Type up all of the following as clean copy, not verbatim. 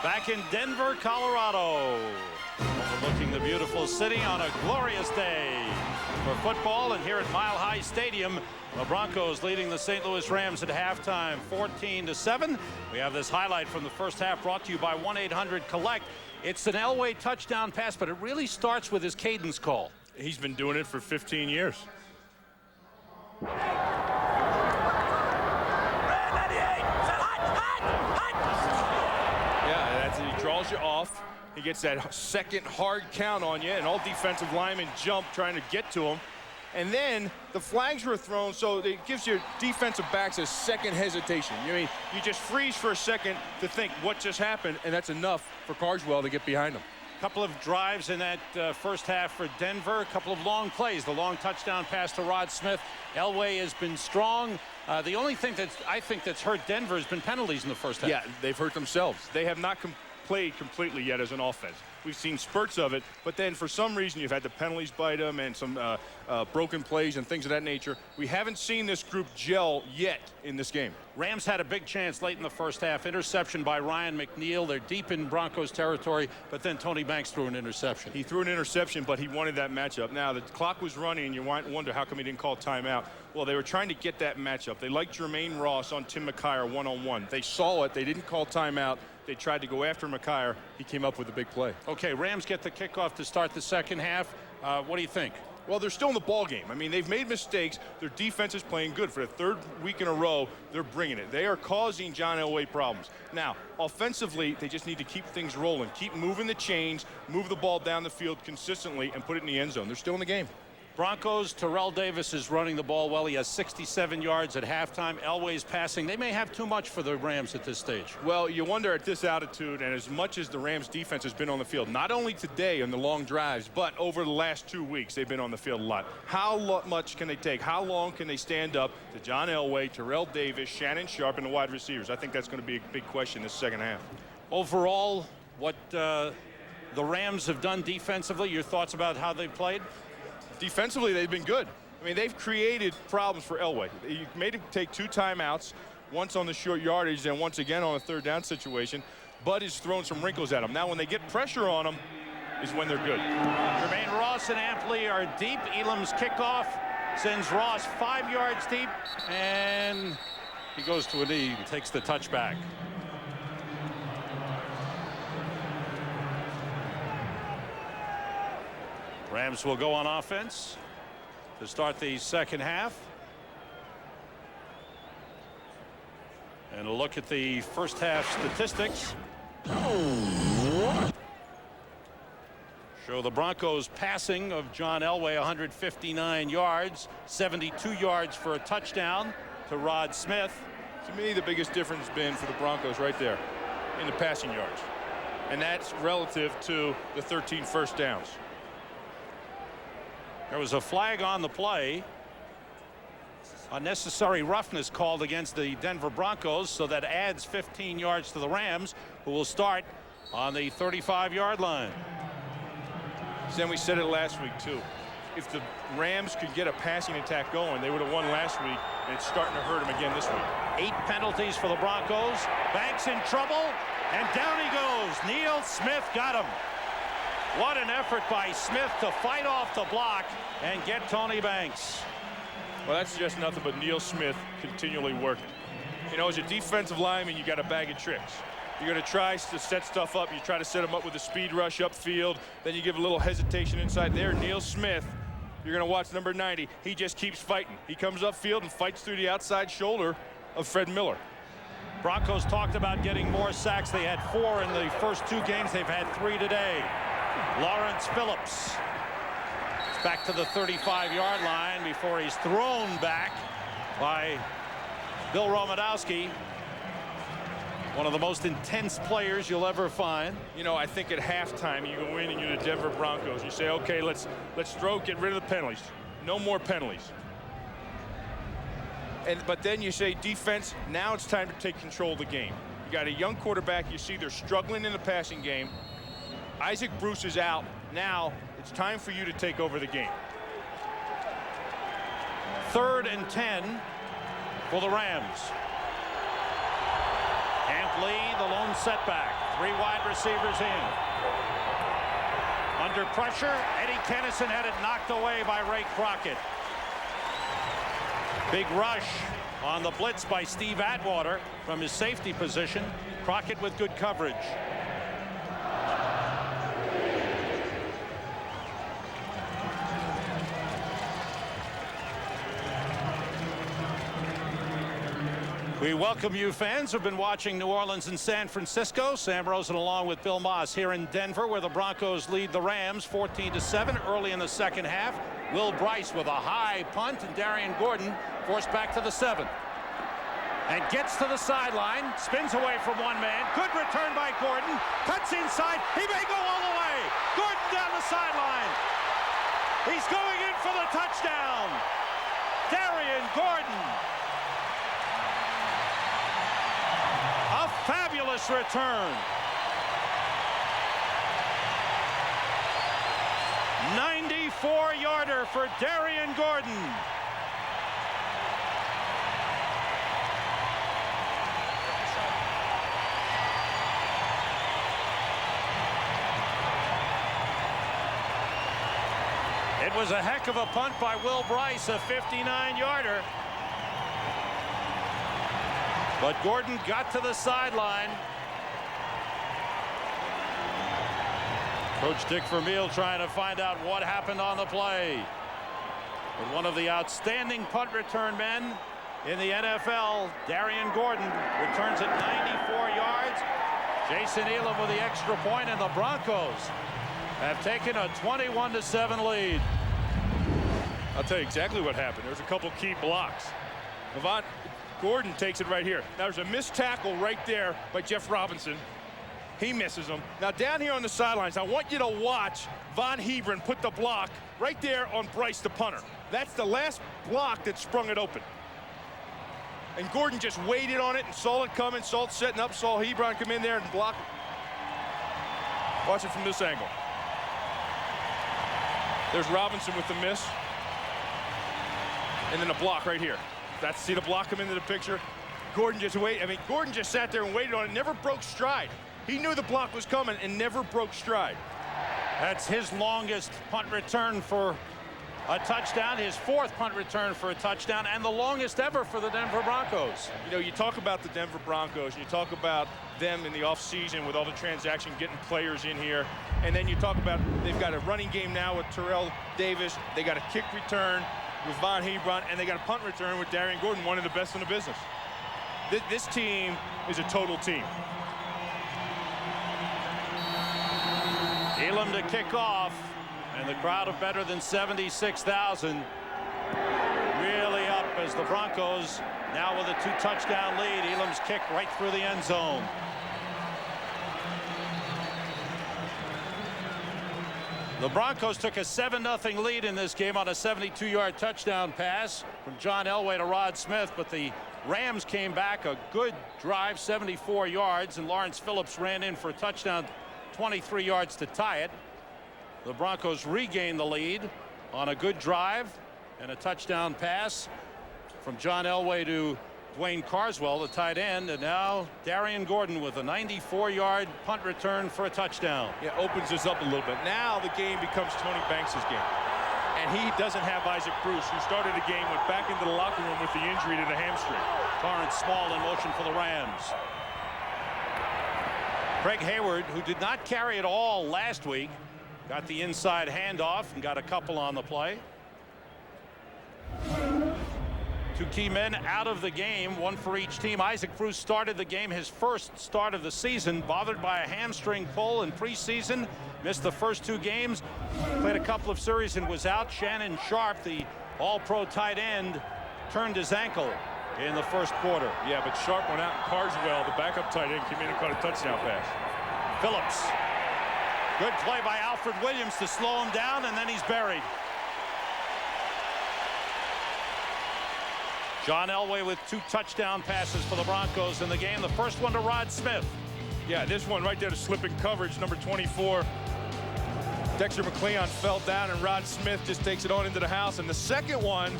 Back in Denver, Colorado, overlooking the beautiful city on a glorious day for football. And here at Mile High Stadium, the Broncos leading the St. Louis Rams at halftime 14-7. We have this highlight from the first half brought to you by 1-800-COLLECT. It's an Elway touchdown pass, but it really starts with his cadence call. He's been doing it for 15 years. He draws you off. He gets that second hard count on you, and all defensive linemen jump trying to get to him. And then the flags were thrown, so it gives your defensive backs a second hesitation. I mean, you just freeze for a second to think what just happened, and that's enough for Carswell to get behind him. A couple of drives in that first half for Denver, a couple of long plays. The long touchdown pass to Rod Smith. Elway has been strong. The only thing that I think that's hurt Denver has been penalties in the first half. Yeah, they've hurt themselves. They have not played completely yet as an offense. We've seen spurts of it, but then for some reason you've had the penalties bite them and some broken plays and things of that nature. We haven't seen this group gel yet in this game. Rams had a big chance late in the first half. Interception by Ryan McNeil. They're deep in Broncos territory, but then Tony Banks threw an interception. He threw an interception, but he wanted that matchup. Now, the clock was running, and you wonder how come he didn't call timeout. Well, they were trying to get that matchup. They liked Jermaine Ross on Tim McKyer one-on-one. They saw it. They didn't call timeout. They tried to go after McKyer. He came up with a big play. Okay, Rams get the kickoff to start the second half. What do you think? Well, they're still in the ball game. I mean, they've made mistakes. Their defense is playing good. For the third week in a row, they're bringing it. They are causing John Elway problems. Now, offensively, they just need to keep things rolling. Keep moving the chains, move the ball down the field consistently, and put it in the end zone. They're still in the game. Broncos, Terrell Davis is running the ball well. He has 67 yards at halftime. Elway's passing. They may have too much for the Rams at this stage. Well, you wonder at this altitude, and as much as the Rams defense has been on the field, not only today on the long drives, but over the last 2 weeks, they've been on the field a lot. How much can they take? How long can they stand up to John Elway, Terrell Davis, Shannon Sharp, and the wide receivers? I think that's going to be a big question this second half. Overall, what the Rams have done defensively, your thoughts about how they've played? Defensively, they've been good. I mean, they've created problems for Elway. He made him take 2 timeouts, once on the short yardage and once again on a third down situation. Bud has thrown some wrinkles at him. Now, when they get pressure on him is when they're good. Jermaine Ross and Ampley are deep. Elam's kickoff sends Ross 5 yards deep, and he goes to a knee and takes the touchback. Rams will go on offense to start the second half. And a look at the first half statistics. Show the Broncos passing of John Elway, 159 yards, 72 yards for a touchdown to Rod Smith. To me, the biggest difference has been for the Broncos right there in the passing yards. And that's relative to the 13 first downs. There was a flag on the play. Unnecessary roughness called against the Denver Broncos, so that adds 15 yards to the Rams, who will start on the 35-yard line. Then we said it last week, too. If the Rams could get a passing attack going, they would have won last week, and it's starting to hurt them again this week. 8 penalties for the Broncos. Banks in trouble, and down he goes. Neil Smith got him. What an effort by Smith to fight off the block and get Tony Banks. Well, that's just nothing but Neil Smith continually working. You know, as a defensive lineman, you got a bag of tricks. You're going to try to set stuff up. You try to set them up with a speed rush upfield. Then you give a little hesitation inside there. Neil Smith, you're going to watch number 90. He just keeps fighting. He comes upfield and fights through the outside shoulder of Fred Miller. Broncos talked about getting more sacks. They had 4 in the first 2 games. They've had 3 today. Lawrence Phillips is back to the 35-yard line before he's thrown back by Bill Romanowski, one of the most intense players you'll ever find. You know, I think at halftime you go in and you're the Denver Broncos. You say, okay, let's throw, get rid of the penalties. No more penalties. But then you say, defense, now it's time to take control of the game. You got a young quarterback. You see they're struggling in the passing game. Isaac Bruce is out. Now it's time for you to take over the game. 3rd and 10 for the Rams. Ampley, the lone setback. Three wide receivers in. Under pressure, Eddie Kennison had it knocked away by Ray Crockett. Big rush on the blitz by Steve Atwater from his safety position. Crockett with good coverage. We welcome you fans who've been watching New Orleans and San Francisco. Sam Rosen along with Bill Moss here in Denver, where the Broncos lead the Rams 14-7 early in the second half. Will Bryce with a high punt, and Darian Gordon forced back to the 7. And gets to the sideline, spins away from one man. Good return by Gordon. Cuts inside. He may go all the way. Gordon down the sideline. He's going in for the touchdown. Darian Gordon. A fabulous return. 94-yarder for Darian Gordon. It was a heck of a punt by Will Bryce, a 59-yarder. But Gordon got to the sideline. Coach Dick Vermeil trying to find out what happened on the play. But one of the outstanding punt return men in the NFL, Darian Gordon, returns it 94 yards. Jason Elam with the extra point, and the Broncos have taken a 21-7 lead. I'll tell you exactly what happened. There's a couple key blocks. Gordon takes it right here. Now, there's a missed tackle right there by Jeff Robinson. He misses him. Now, down here on the sidelines, I want you to watch Von Hebron put the block right there on Bryce, the punter. That's the last block that sprung it open. And Gordon just waited on it and saw it coming, saw it setting up, saw Hebron come in there and block it. Watch it from this angle. There's Robinson with the miss. And then a block right here. See the block come into the picture. Gordon just Gordon just sat there and waited on it, never broke stride. He knew the block was coming and never broke stride. That's his longest punt return for a touchdown, his fourth punt return for a touchdown, and the longest ever for the Denver Broncos. You know, you talk about the Denver Broncos, and you talk about them in the offseason with all the transaction, getting players in here, and then you talk about they've got a running game now with Terrell Davis, they got a kick return with Von Hebron, and they got a punt return with Darian Gordon, one of the best in the business. This team is a total team. Elam to kick off, and the crowd of better than 76,000 really up as the Broncos now with a 2-touchdown lead. Elam's kick right through the end zone. The Broncos took a 7-0 lead in this game on a 72-yard touchdown pass from John Elway to Rod Smith, but the Rams came back a good drive, 74 yards, and Lawrence Phillips ran in for a touchdown, 23 yards to tie it. The Broncos regained the lead on a good drive and a touchdown pass from John Elway to Dwayne Carswell, the tight end, and now Darian Gordon with a 94-yard punt return for a touchdown. Yeah, opens this up a little bit. Now the game becomes Tony Banks' game. And he doesn't have Isaac Bruce, who started the game, went back into the locker room with the injury to the hamstring. Torrance Small in motion for the Rams. Craig Hayward, who did not carry it all last week, got the inside handoff and got a couple on the play. Two key men out of the game, one for each team. Isaac Bruce started the game, his first start of the season, bothered by a hamstring pull in preseason, missed the first 2 games, played a couple of series and was out. Shannon Sharp, the all-pro tight end, turned his ankle in the first quarter. Yeah, but Sharp went out and Carswell, the backup tight end, came in and caught a touchdown pass. Phillips, good play by Alfred Williams to slow him down, and then he's buried. John Elway with 2 touchdown passes for the Broncos in the game. The first one to Rod Smith. Yeah, this one right there to slip in coverage, number 24. Dexter McCleon fell down, and Rod Smith just takes it on into the house. And the second one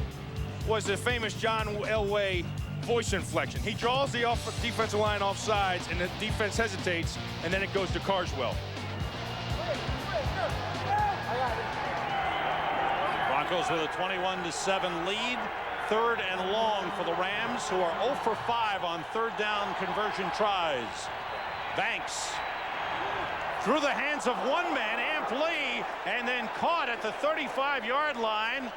was the famous John Elway voice inflection. He draws the defensive line off sides, and the defense hesitates, and then it goes to Carswell. Broncos with a 21-7 lead. 3rd and long for the Rams, who are 0 for 5 on 3rd down conversion tries. Banks through the hands of one man, Amp Lee, and then caught at the 35-yard line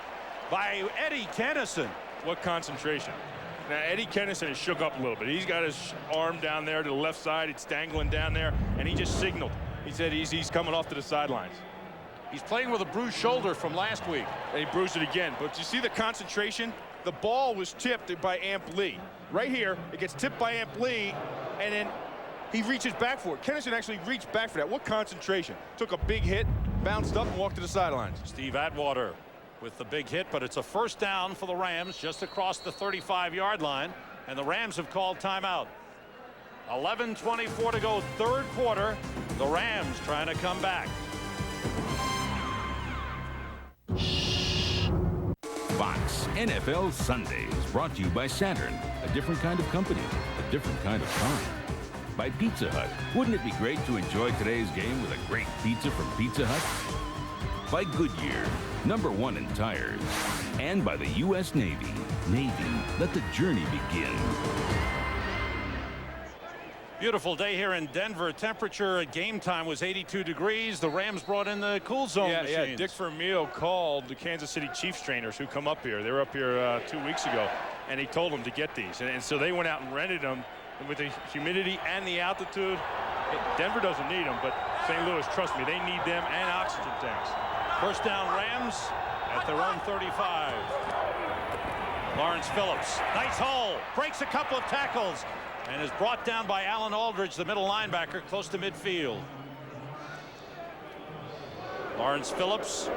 by Eddie Kennison. What concentration. Now, Eddie Kennison is shook up a little bit. He's got his arm down there to the left side. It's dangling down there, and he just signaled. He said he's coming off to the sidelines. He's playing with a bruised shoulder from last week. And he bruised it again. But you see the concentration? The ball was tipped by Amp Lee. Right here, it gets tipped by Amp Lee, and then he reaches back for it. Kennison actually reached back for that. What concentration? Took a big hit, bounced up, and walked to the sidelines. Steve Atwater with the big hit, but it's a 1st down for the Rams just across the 35-yard line, and the Rams have called timeout. 11:24 to go, 3rd quarter. The Rams trying to come back. Fox NFL Sundays, brought to you by Saturn, a different kind of company, a different kind of fun. By Pizza Hut, wouldn't it be great to enjoy today's game with a great pizza from Pizza Hut? By Goodyear, #1 in tires. And by the U.S. Navy. Navy, let the journey begin. Beautiful day here in Denver. Temperature at game time was 82 degrees. The Rams brought in the cool zone machines. Yeah, Dick Vermeil called the Kansas City Chiefs trainers who come up here. They were up here 2 weeks ago, and he told them to get these. And so they went out and rented them. And with the humidity and the altitude, Denver doesn't need them, but St. Louis, trust me, they need them and oxygen tanks. 1st down Rams at their own 35. Lawrence Phillips, nice hole, breaks a couple of tackles, and is brought down by Alan Aldridge, the middle linebacker, close to midfield. Lawrence Phillips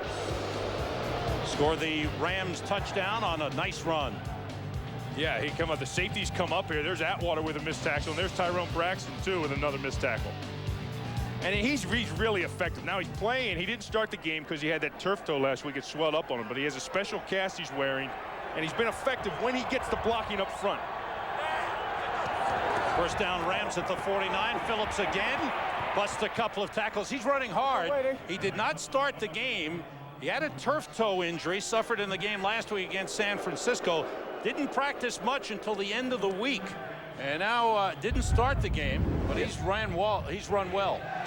scored the Rams touchdown on a nice run. Yeah, he come up. The safeties come up here. There's Atwater with a missed tackle, and there's Tyrone Braxton too with another missed tackle. And he's really effective. Now he's playing. He didn't start the game because he had that turf toe last week. It swelled up on him, but he has a special cast he's wearing, and he's been effective when he gets the blocking up front. 1st down Rams at the 49. Phillips again busts a couple of tackles. He's running hard. He did not start the game. He had a turf toe injury suffered in the game last week against San Francisco. Didn't practice much until the end of the week, and now didn't start the game, but he's run well.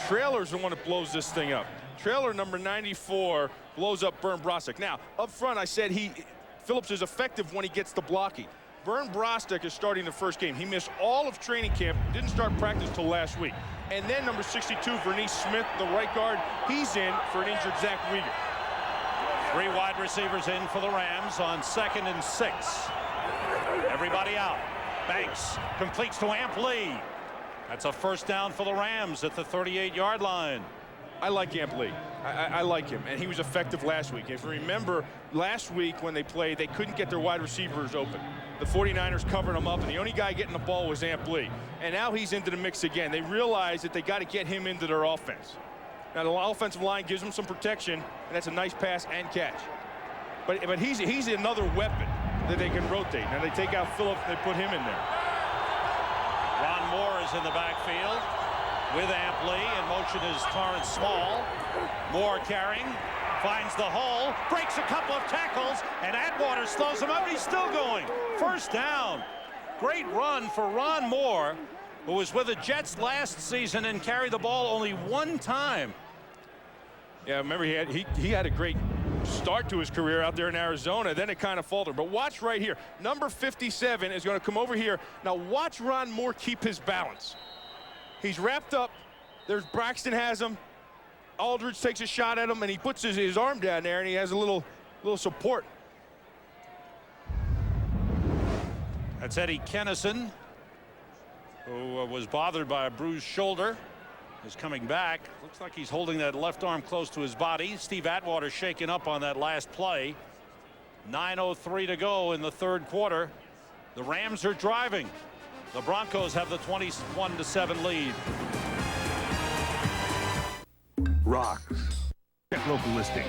Trailer's the one that blows this thing up. Trailer number 94 blows up Bernd Brostek. Now up front I said Phillips is effective when he gets the blocking. Bernd Brostek is starting the first game. He missed all of training camp, didn't start practice till last week. And then number 62, Vernice Smith, the right guard, he's in for an injured Zach Rieger. 3 wide receivers in for the Rams on 2nd and 6. Everybody out. Banks completes to Amp Lee. That's a 1st down for the Rams at the 38-yard line. I like Amp Lee. I like him, and he was effective last week. If you remember, last week when they played, they couldn't get their wide receivers open. The 49ers covered him up, and the only guy getting the ball was Amp Lee. And now he's into the mix again. They realize that they got to get him into their offense. Now the offensive line gives him some protection, and that's a nice pass and catch. But he's another weapon that they can rotate. Now they take out Phillips and they put him in there. Ron Moore is in the backfield with Amp Lee. In motion is Torrance Small. Moore carrying, finds the hole, breaks a couple of tackles, and Atwater slows him up, and he's still going. 1st down. Great run for Ron Moore, who was with the Jets last season and carried the ball only 1 time. Yeah, remember he had a great start to his career out there in Arizona. Then it kind of faltered. But watch right here. Number 57 is going to come over here. Now watch Ron Moore keep his balance. He's wrapped up. There's Braxton has him. Aldridge takes a shot at him, and he puts his arm down there, and he has a little support. That's Eddie Kennison, who was bothered by a bruised shoulder, is coming back. Looks like he's holding that left arm close to his body. Steve Atwater shaken up on that last play. 9:03 to go in the 3rd quarter. The Rams are driving. The Broncos have the 21-7 lead. Rocks. Check local listings.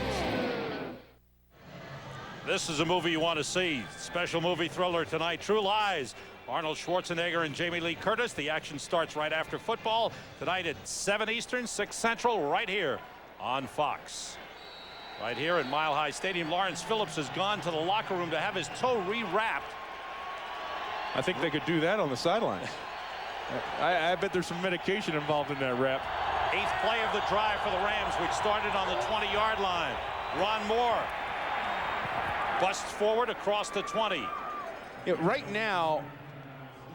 This is a movie you want to see. Special movie thriller tonight. True Lies. Arnold Schwarzenegger and Jamie Lee Curtis. The action starts right after football tonight at 7 Eastern, 6 Central, right here on Fox. Right here at Mile High Stadium. Lawrence Phillips has gone to the locker room to have his toe re-wrapped. I think they could do that on the sideline. I bet there's some medication involved in that wrap. 8th play of the drive for the Rams, which started on the 20-yard line. Ron Moore busts forward across the 20. Yeah, right now,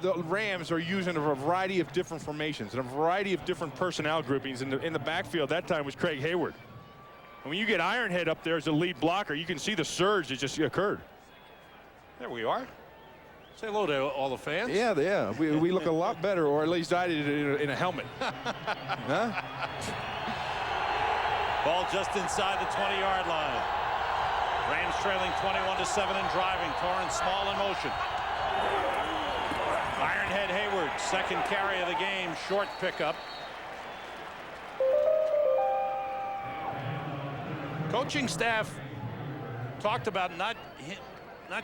the Rams are using a variety of different formations and a variety of different personnel groupings. In the backfield, that time was Craig Hayward. And when you get Ironhead up there as the lead blocker, you can see the surge that just occurred. There we are. Say hello to all the fans. Yeah. We look a lot better, or at least I did in a helmet. Huh? Ball just inside the 20-yard line. Rams trailing 21-7 and driving. Torrance Small in motion. Ironhead Hayward, second carry of the game, short pickup. Coaching staff talked about not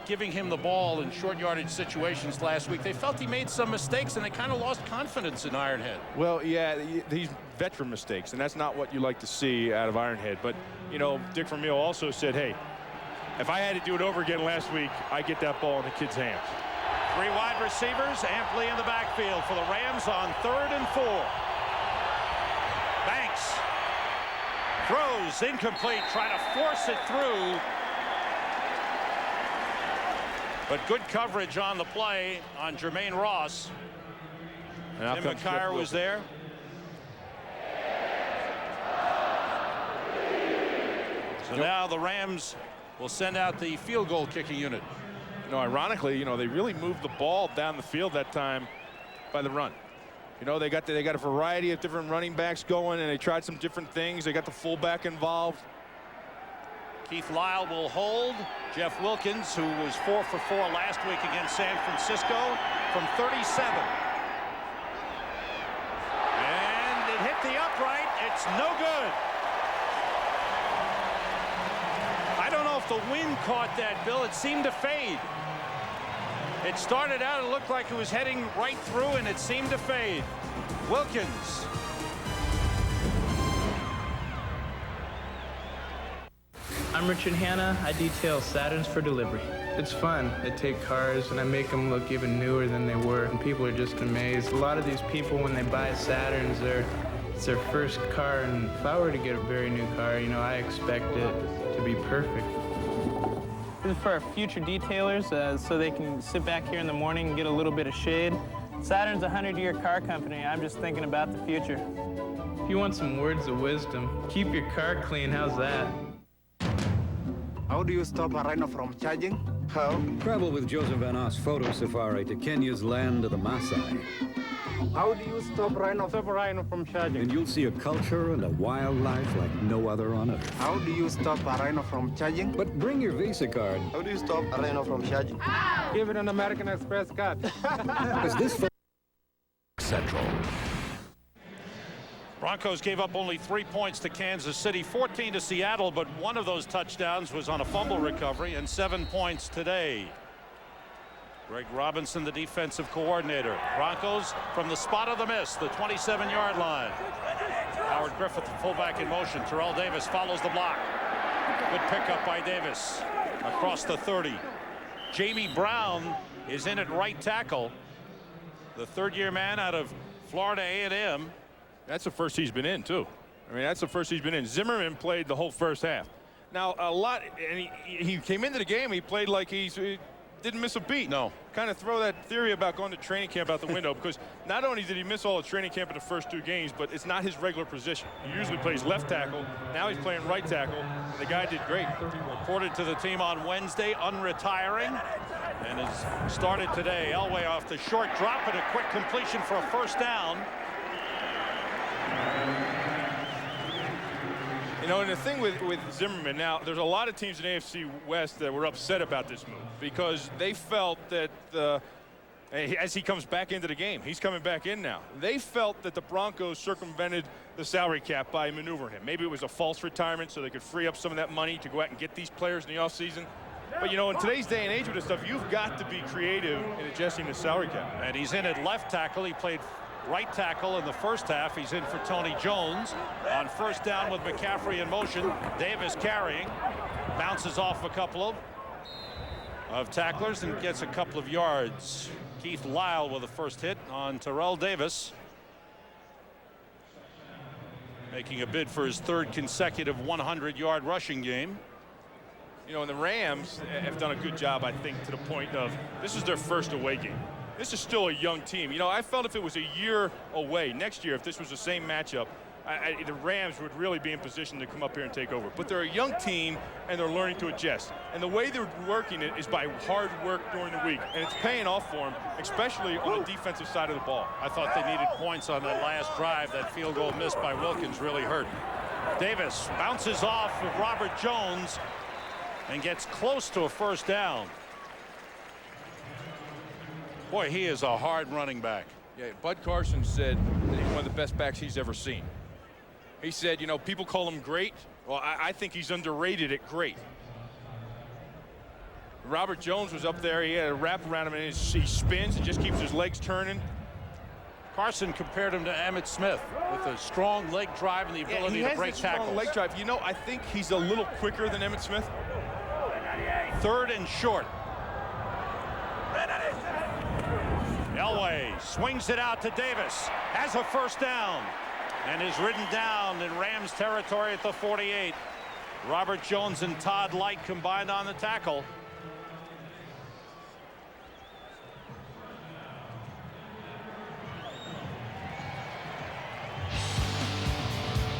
giving him the ball in short yardage situations last week. They felt he made some mistakes, and they kind of lost confidence in Ironhead. Well, yeah, these veteran mistakes, and that's not what you like to see out of Ironhead. But, you know, Dick Vermeil also said, hey, if I had to do it over again last week, I get that ball in the kid's hands. 3 wide receivers amply in the backfield for the Rams on 3rd and 4. Banks throws incomplete, trying to force it through. But good coverage on the play on Jermaine Ross. Tim McKyer was there. So now the Rams will send out the field goal kicking unit. You know, ironically, you know, they really moved the ball down the field that time by the run. You know, they got a variety of different running backs going, and they tried some different things. They got the fullback involved. Keith Lyle will hold. Jeff Wilkins, who was 4 for 4 last week against San Francisco, from 37. And it hit the upright. It's no good. I don't know if the wind caught that, Bill. It seemed to fade. It started out, it looked like it was heading right through, and it seemed to fade. Wilkins. I'm Richard Hanna. I detail Saturns for delivery. It's fun. I take cars and I make them look even newer than they were, and people are just amazed. A lot of these people, when they buy Saturns, it's their first car, and if I were to get a very new car, you know, I expect it to be perfect. This is for our future detailers, so they can sit back here in the morning and get a little bit of shade. Saturn's a 100-year car company. I'm just thinking about the future. If you want some words of wisdom, keep your car clean. How's that? How do you stop a rhino from charging? How? Travel with Joseph Van Oss Photo Safari to Kenya's land of the Maasai. How do you stop a rhino from charging? And you'll see a culture and a wildlife like no other on earth. How do you stop a rhino from charging? But bring your Visa card. How do you stop a rhino from charging? Give it an American Express card. Because this Central. Broncos gave up only 3 points to Kansas City, 14 to Seattle, but one of those touchdowns was on a fumble recovery, and 7 points today. Greg Robinson, the defensive coordinator. Broncos from the spot of the miss, the 27-yard line. Howard Griffith, the fullback in motion. Terrell Davis follows the block. Good pickup by Davis across the 30. Jamie Brown is in at right tackle. The third-year man out of Florida A&M. That's the first he's been in, too. I mean, that's the first he's been in. Zimmerman played the whole first half. Now, and he came into the game, he played like he didn't miss a beat. No. Kind of throw that theory about going to training camp out the window, because not only did he miss all the training camp in the first 2 games, but it's not his regular position. He usually plays left tackle. Now he's playing right tackle. The guy did great. Reported to the team on Wednesday, unretiring, and has started today. Elway off the short drop and a quick completion for a first down. You know, and the thing with Zimmerman, now, there's a lot of teams in AFC West that were upset about this move because they felt that as he comes back into the game, he's coming back in now. They felt that the Broncos circumvented the salary cap by maneuvering him. Maybe it was a false retirement so they could free up some of that money to go out and get these players in the offseason. But, you know, in today's day and age with this stuff, you've got to be creative in adjusting the salary cap. And he's in at left tackle. He played right tackle in the first half. He's in for Tony Jones on first down with McCaffrey in motion. Davis carrying, bounces off a couple of tacklers and gets a couple of yards. Keith Lyle with the first hit on Terrell Davis, making a bid for his third consecutive 100-yard rushing game. You know, and the Rams have done a good job, I think, to the point of this is their first away game. This is still a young team. You know, I felt if it was a year away, next year, if this was the same matchup, the Rams would really be in position to come up here and take over. But they're a young team, and they're learning to adjust. And the way they're working it is by hard work during the week. And it's paying off for them, especially on the defensive side of the ball. I thought they needed points on that last drive. That field goal missed by Wilkins really hurt. Davis bounces off with Robert Jones and gets close to a first down. Boy, he is a hard running back. Yeah, Bud Carson said that he's one of the best backs he's ever seen. He said, you know, people call him great. Well, I think he's underrated at great. Robert Jones was up there. He had a wrap around him, and he spins and just keeps his legs turning. Carson compared him to Emmitt Smith with a strong leg drive and the ability to break tackles. Leg drive. You know, I think he's a little quicker than Emmitt Smith. Third and short. Elway swings it out to Davis, has a first down, and is ridden down in Rams territory at the 48. Robert Jones and Todd Light combined on the tackle.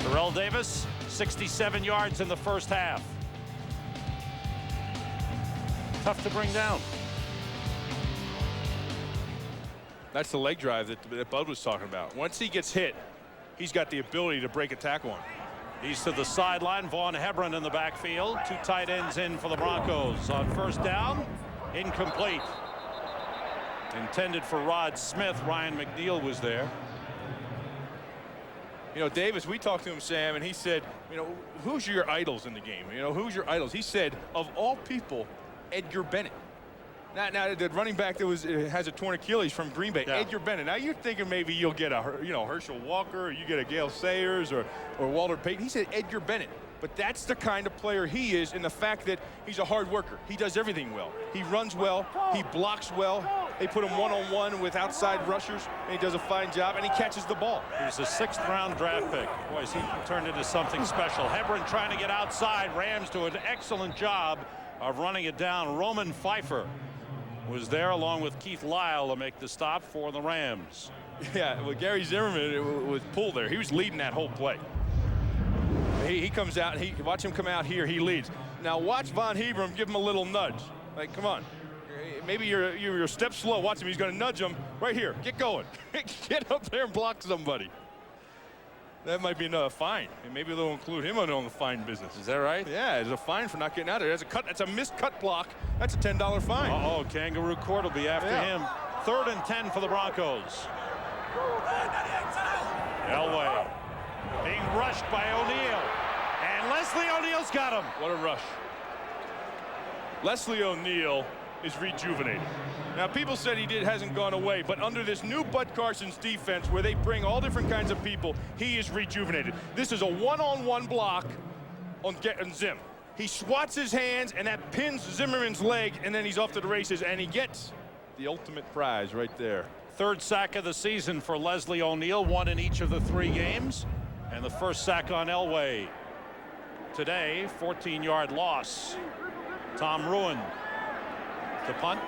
Terrell Davis, 67 yards in the first half. Tough to bring down. That's the leg drive that Bud was talking about. Once he gets hit, he's got the ability to break a tackle on him. He's to the sideline. Vaughn Hebron in the backfield. Two tight ends in for the Broncos. On first down, incomplete. Intended for Rod Smith. Ryan McNeil was there. You know, Davis, we talked to him, Sam, and he said, you know, who's your idols in the game? You know, who's your idols? He said, of all people, Edgar Bennett. Now the running back that has a torn Achilles from Green Bay, Edgar Bennett. Now you're thinking maybe you'll get a Herschel Walker, or you get a Gale Sayers, or Walter Payton. He said Edgar Bennett. But that's the kind of player he is, in the fact that he's a hard worker. He does everything well. He runs well. He blocks well. They put him one-on-one with outside rushers, and he does a fine job, and he catches the ball. He was a 6th-round draft pick. Boy, he turned into something special. Hebron trying to get outside. Rams do an excellent job of running it down. Roman Pfeiffer was there along with Keith Lyle to make the stop for the Rams. Yeah, well, Gary Zimmerman was pulled there. He was leading that whole play. He comes out, and watch him come out here, he leads. Now watch Von Hebron give him a little nudge. Like, come on. Maybe you're a step slow. Watch him, he's going to nudge him right here. Get going. Get up there and block somebody. That might be another fine, and maybe they'll include him on the fine business. Is that right? Yeah, there's a fine for not getting out of there. That's a missed cut block. That's a $10 fine. Uh-oh, Kangaroo Court will be after him. 3rd and 10 for the Broncos. Elway being rushed by O'Neal, and Leslie O'Neal's got him. What a rush. Leslie O'Neal is rejuvenated. Now, people said hasn't gone away, but under this new Bud Carson's defense, where they bring all different kinds of people, he is rejuvenated. This is a one-on-one block on Zim. He swats his hands, and that pins Zimmerman's leg, and then he's off to the races, and he gets the ultimate prize right there. 3rd sack of the season for Leslie O'Neal, 1 in each of the 3 games, and the first sack on Elway today. 14-yard loss. Tom Ruin to punt.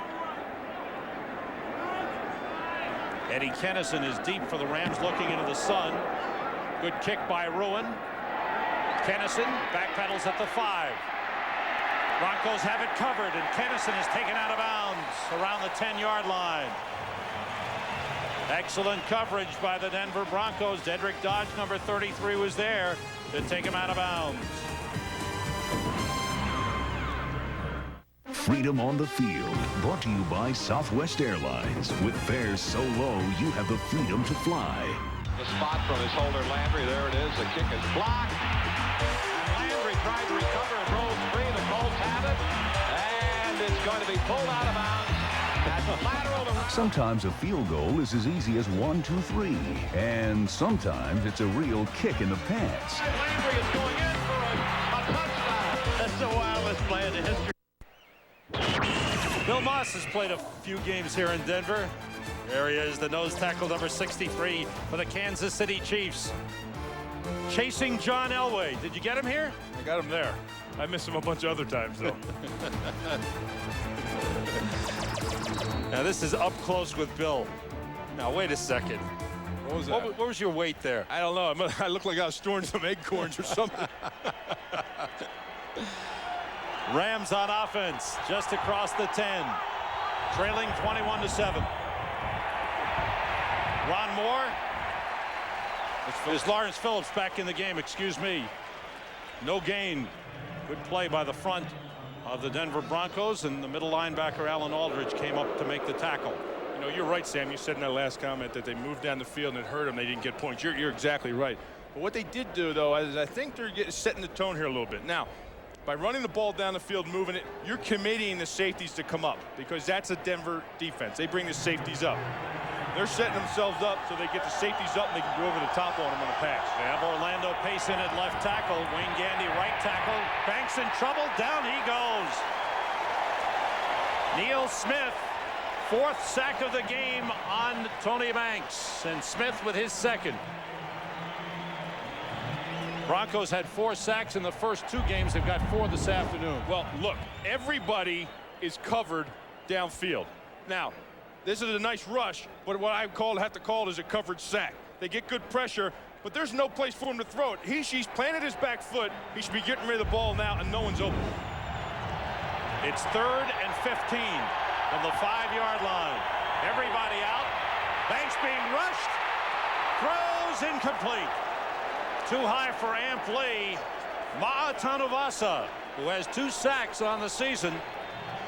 Eddie Kennison is deep for the Rams, looking into the sun. Good kick by Ruin. Kennison backpedals at the 5. Broncos have it covered, and Kennison is taken out of bounds around the 10-yard line. Excellent coverage by the Denver Broncos. Dedrick Dodge, number 33, was there to take him out of bounds. Freedom on the Field, brought to you by Southwest Airlines. With fares so low, you have the freedom to fly. The spot from his holder, Landry. There it is. The kick is blocked. And Landry tried to recover and rolled free. The Colts have it. it's going to be pulled out of bounds. That's lateral to... Sometimes a field goal is as easy as 1, 2, 3. And sometimes it's a real kick in the pants. Landry is going in for a touchdown. That's the wildest play in the history. Bill Moss has played a few games here in Denver. There he is, the nose tackle number 63 for the Kansas City Chiefs. Chasing John Elway. Did you get him here? I got him there. I missed him a bunch of other times, though. Now this is up close with Bill. Now wait a second. What was that? What was your weight there? I don't know. I look like I was storing some acorns or something. Rams on offense, just across the 10. Trailing 21-7. Ron Moore. There's Lawrence Phillips back in the game, excuse me. No gain. Good play by the front of the Denver Broncos, and the middle linebacker Alan Aldridge came up to make the tackle. You know, you're right, Sam. You said in that last comment that they moved down the field and it hurt them. They didn't get points. You're exactly right. But what they did do, though, is I think they're setting the tone here a little bit. Now, by running the ball down the field, moving it, you're committing the safeties to come up because that's a Denver defense. They bring the safeties up. They're setting themselves up so they get the safeties up and they can go over the top on them on the pass. They have Orlando Payson at left tackle. Wayne Gandy right tackle. Banks in trouble. Down he goes. Neil Smith, 4th sack of the game on Tony Banks. And Smith with his 2nd. Broncos had 4 sacks in the first 2 games. They've got 4 this afternoon. Well, look, everybody is covered downfield. Now, this is a nice rush, but what I have to call it is a covered sack. They get good pressure, but there's no place for him to throw it. He's planted his back foot. He should be getting rid of the ball now, and no one's open. It's 3rd and 15 from the 5-yard line. Everybody out. Banks being rushed. Throws incomplete. Too high for Amp Lee. Ma'atanuvasa, who has 2 sacks on the season.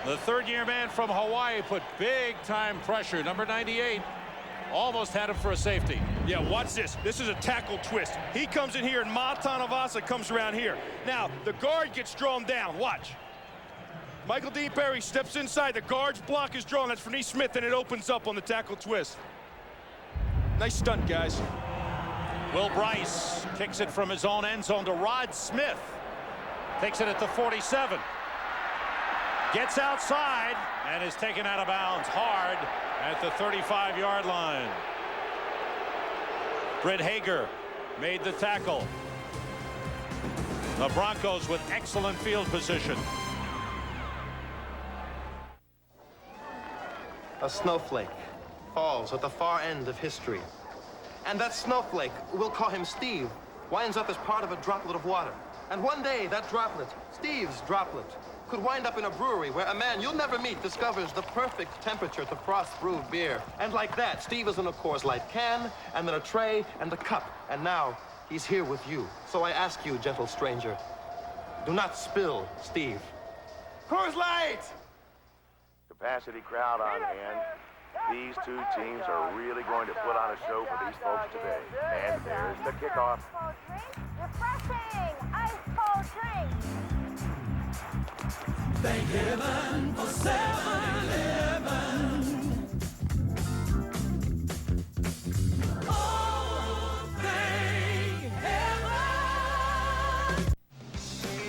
The 3rd-year man from Hawaii put big-time pressure. Number 98 almost had him for a safety. Yeah, watch this. This is a tackle twist. He comes in here, and Ma'atanuvasa comes around here. Now, the guard gets drawn down. Watch. Michael D. Perry steps inside. The guard's block is drawn. That's for Nee Smith, and it opens up on the tackle twist. Nice stunt, guys. Will Bryce kicks it from his own end zone to Rod Smith. Takes it at the 47. Gets outside and is taken out of bounds hard at the 35-yard line. Britt Hager made the tackle. The Broncos with excellent field position. A snowflake falls at the far end of history. And that snowflake, we'll call him Steve, winds up as part of a droplet of water. And one day, that droplet, Steve's droplet, could wind up in a brewery where a man you'll never meet discovers the perfect temperature to frost-brewed beer. And like that, Steve is in a Coors Light can, and then a tray, and a cup. And now, he's here with you. So I ask you, gentle stranger, do not spill Steve. Coors Light! Capacity crowd on hand. These 2 teams are really going to put on a show for these folks today. And there's the kickoff. Refreshing ice cold drink. Thank heaven for 7-Eleven. Oh, thank heaven.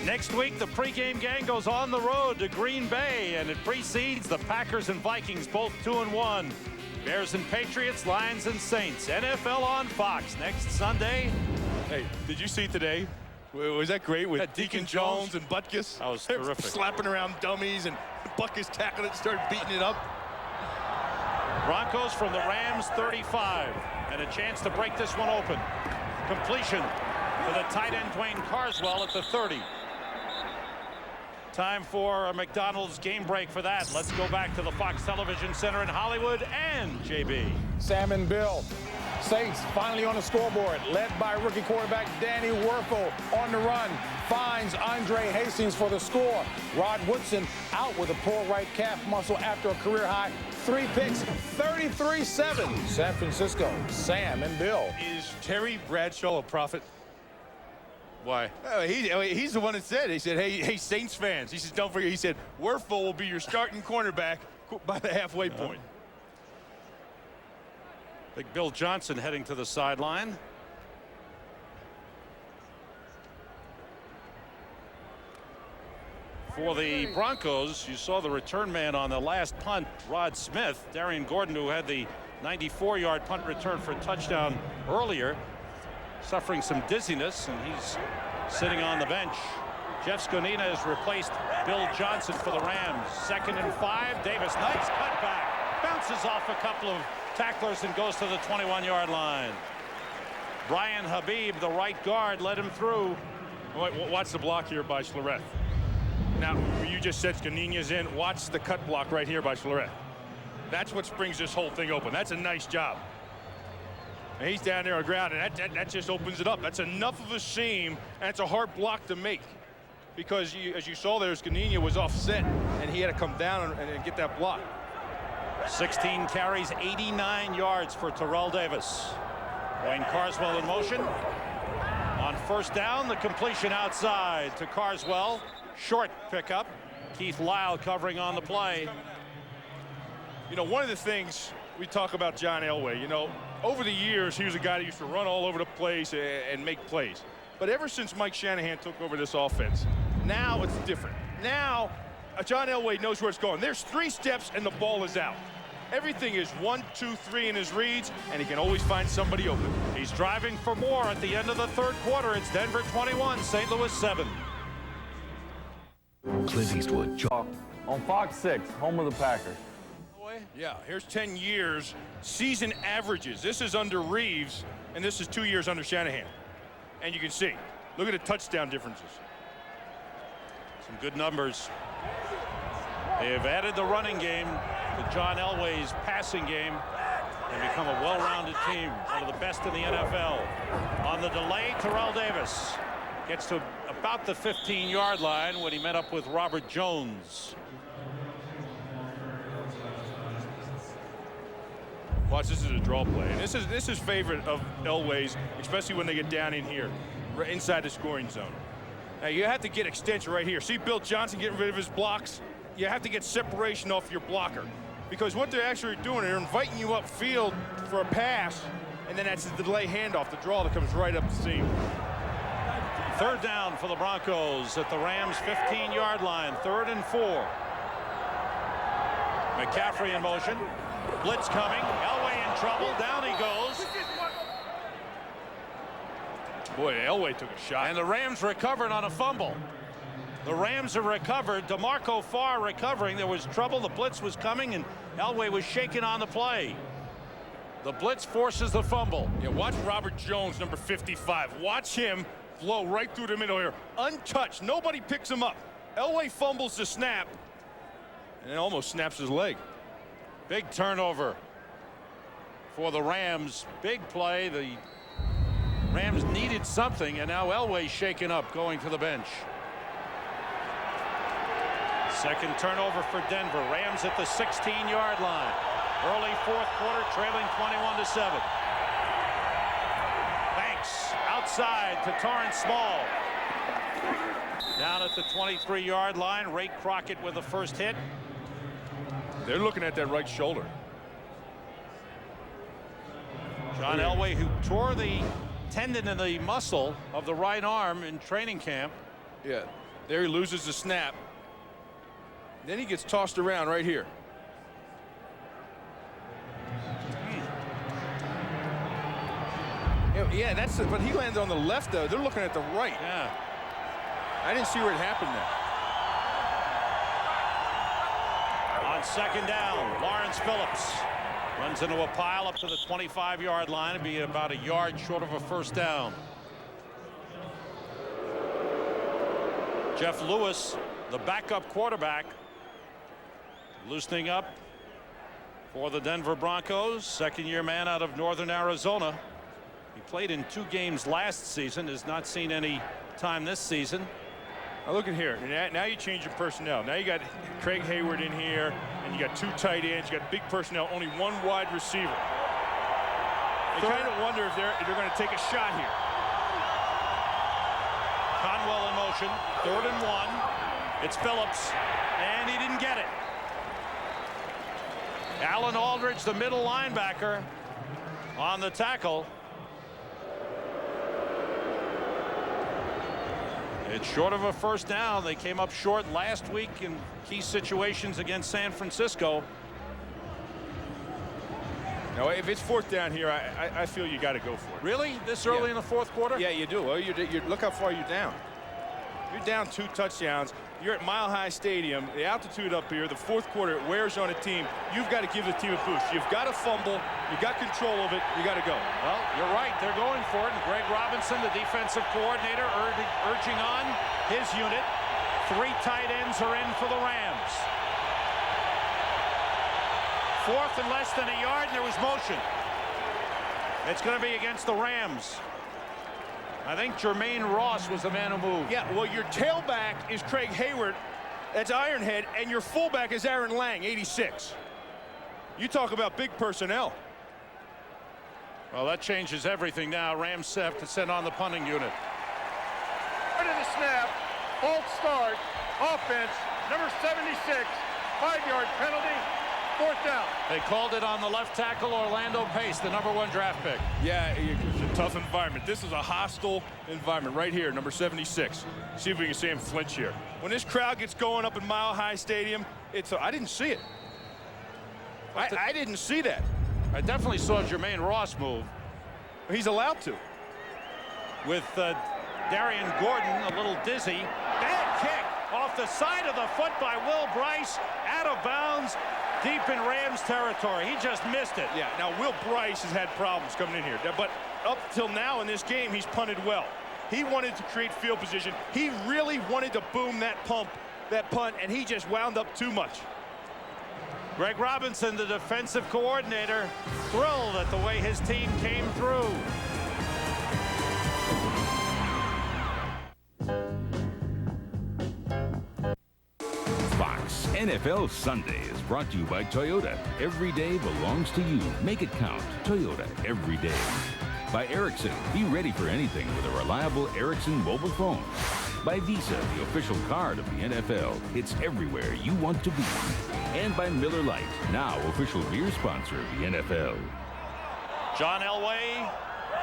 Next week, the pregame gang goes on the road to Green Bay, and it precedes the Packers and Vikings, both 2-1. Bears and Patriots, Lions and Saints. NFL on Fox next Sunday. Hey, did you see today? Was that great with Deacon Jones and Butkus? That was terrific. Slapping around dummies, and Butkus tackled it and started beating it up. Broncos from the Rams 35, and a chance to break this one open. Completion for the tight end Dwayne Carswell at the 30. Time for a McDonald's game break for that. Let's go back to the Fox Television Center in Hollywood and JB. Sam and Bill. Saints finally on the scoreboard, led by rookie quarterback Danny Werfel on the run. Finds Andre Hastings for the score. Rod Woodson out with a poor right calf muscle after a career-high 3 picks, 33-7. San Francisco, Sam and Bill. Is Terry Bradshaw a prophet? Why? He's the one that said, he said, hey, Saints fans. He says, don't forget, he said, Werfel will be your starting cornerback by the halfway point. Big Bill Johnson heading to the sideline. For the Broncos, you saw the return man on the last punt, Rod Smith. Darian Gordon, who had the 94-yard punt return for a touchdown earlier, suffering some dizziness, and he's sitting on the bench. Jeff Sconina has replaced Bill Johnson for the Rams. 2nd and 5. Davis, nice cutback. Bounces off a couple of tacklers and goes to the 21-yard line. Brian Habib, the right guard, led him through. Watch the block here by Schlereth. Now, you just said Sconina's in. Watch the cut block right here by Schlereth. That's what springs this whole thing open. That's a nice job. And he's down there on the ground, and that just opens it up. That's enough of a seam, and it's a hard block to make. Because, as you saw there, Sconina was offset, and he had to come down and get that block. 16 carries, 89 yards for Terrell Davis. Wayne Carswell in motion. On 1st down, the completion outside to Carswell. Short pickup. Keith Lyle covering on the play. You know, one of the things we talk about John Elway, you know, over the years, he was a guy that used to run all over the place and make plays. But ever since Mike Shanahan took over this offense, now it's different. Now, John Elway knows where it's going. There's 3 steps and the ball is out. Everything is 1, 2, 3 in his reads, and he can always find somebody open. He's driving for more at the end of the 3rd quarter. It's Denver 21, St. Louis 7. Clint Eastwood. On Fox 6, home of the Packers. Yeah, here's 10 years, season averages. This is under Reeves, and this is 2 years under Shanahan. And you can see, look at the touchdown differences. Some good numbers. They have added the running game to John Elway's passing game and become a well-rounded team, one of the best in the NFL. On the delay, Terrell Davis gets to about the 15-yard line when he met up with Robert Jones. Watch, this is a draw play. And this is favorite of Elway's, especially when they get down in here, right inside the scoring zone. Now, you have to get extension right here. See Bill Johnson getting rid of his blocks? You have to get separation off your blocker. Because what they're actually doing, they're inviting you upfield for a pass, and then that's the delay handoff, the draw that comes right up the seam. 3rd down for the Broncos at the Rams' 15-yard line. 3rd and 4. McCaffrey in motion. Blitz coming. Elway in trouble. Down he goes. Boy, Elway took a shot. And the Rams recovered on a fumble. The Rams have recovered. DeMarco Farr recovering. There was trouble. The blitz was coming, and Elway was shaken on the play. The blitz forces the fumble. Yeah, watch Robert Jones, number 55. Watch him blow right through the middle here. Untouched. Nobody picks him up. Elway fumbles the snap, and then almost snaps his leg. Big turnover for the Rams. Big play. The Rams needed something, and now Elway shaken up, going to the bench. 2nd turnover for Denver. Rams at the 16-yard line. Early 4th quarter, trailing 21-7. Banks outside to Torrance Small. Down at the 23-yard line, Ray Crockett with the first hit. They're looking at that right shoulder. John Elway, who tore the tendon in the muscle of the right arm in training camp. Yeah, there he loses the snap. Then he gets tossed around right here. Yeah, that's it. But he lands on the left, though. They're looking at the right. Yeah. I didn't see where it happened there. On 2nd down, Lawrence Phillips runs into a pile up to the 25-yard line. It'd be about a yard short of a 1st down. Jeff Lewis, the backup quarterback, loosening up for the Denver Broncos. 2nd-year man out of Northern Arizona. He played in 2 games last season, has not seen any time this season. Now look at here. Now you change your personnel. Now you got Craig Hayward in here, and you got 2 tight ends. You got big personnel, only 1 wide receiver. You kind of wonder if they're going to take a shot here. Conwell in motion. 3rd and 1. It's Phillips, and he didn't get it. Alan Aldridge, the middle linebacker, on the tackle. It's short of a first down. They came up short last week in key situations against San Francisco. Now, if it's 4th down here, I feel you got to go for it. Really? This early in the 4th quarter? Yeah, you do. Well, look how far you're down. You're down 2 touchdowns. You're at Mile High Stadium. The altitude up here, the 4th quarter, it wears on a team. You've got to give the team a boost. You've got to fumble. You've got control of it. You got to go. Well, you're right. They're going for it. And Greg Robinson, the defensive coordinator, urging on his unit. 3 tight ends are in for the Rams. 4th and less than a yard, and there was motion. It's going to be against the Rams. I think Jermaine Ross was the man who moved. Yeah, well, your tailback is Craig Hayward. That's Ironhead, and your fullback is Aaron Lang, 86. You talk about big personnel. Well, that changes everything now. Rams have to send on the punting unit. Right of the snap, false start, offense, number 76, 5-yard penalty, 4th down. They called it on the left tackle, Orlando Pace, the number 1 draft pick. Yeah, it's a tough environment. This is a hostile environment right here, number 76. See if we can see him flinch here. When this crowd gets going up in Mile High Stadium, I didn't see it. I didn't see that. I definitely saw Jermaine Ross move. He's allowed to. With Darian Gordon a little dizzy. Bad kick off the side of the foot by Will Bryce, out of bounds, deep in Rams territory. He just missed it. Yeah, now Will Bryce has had problems coming in here, but up till now in this game, he's punted well. He wanted to create field position. He really wanted to boom that punt, and he just wound up too much. Greg Robinson, the defensive coordinator, thrilled at the way his team came through. Fox NFL Sunday is brought to you by Toyota. Every day belongs to you. Make it count. Toyota, every day. By Ericsson. Be ready for anything with a reliable Ericsson mobile phone. By Visa, the official card of the NFL. It's everywhere you want to be. And by Miller Lite, now official beer sponsor of the NFL. John Elway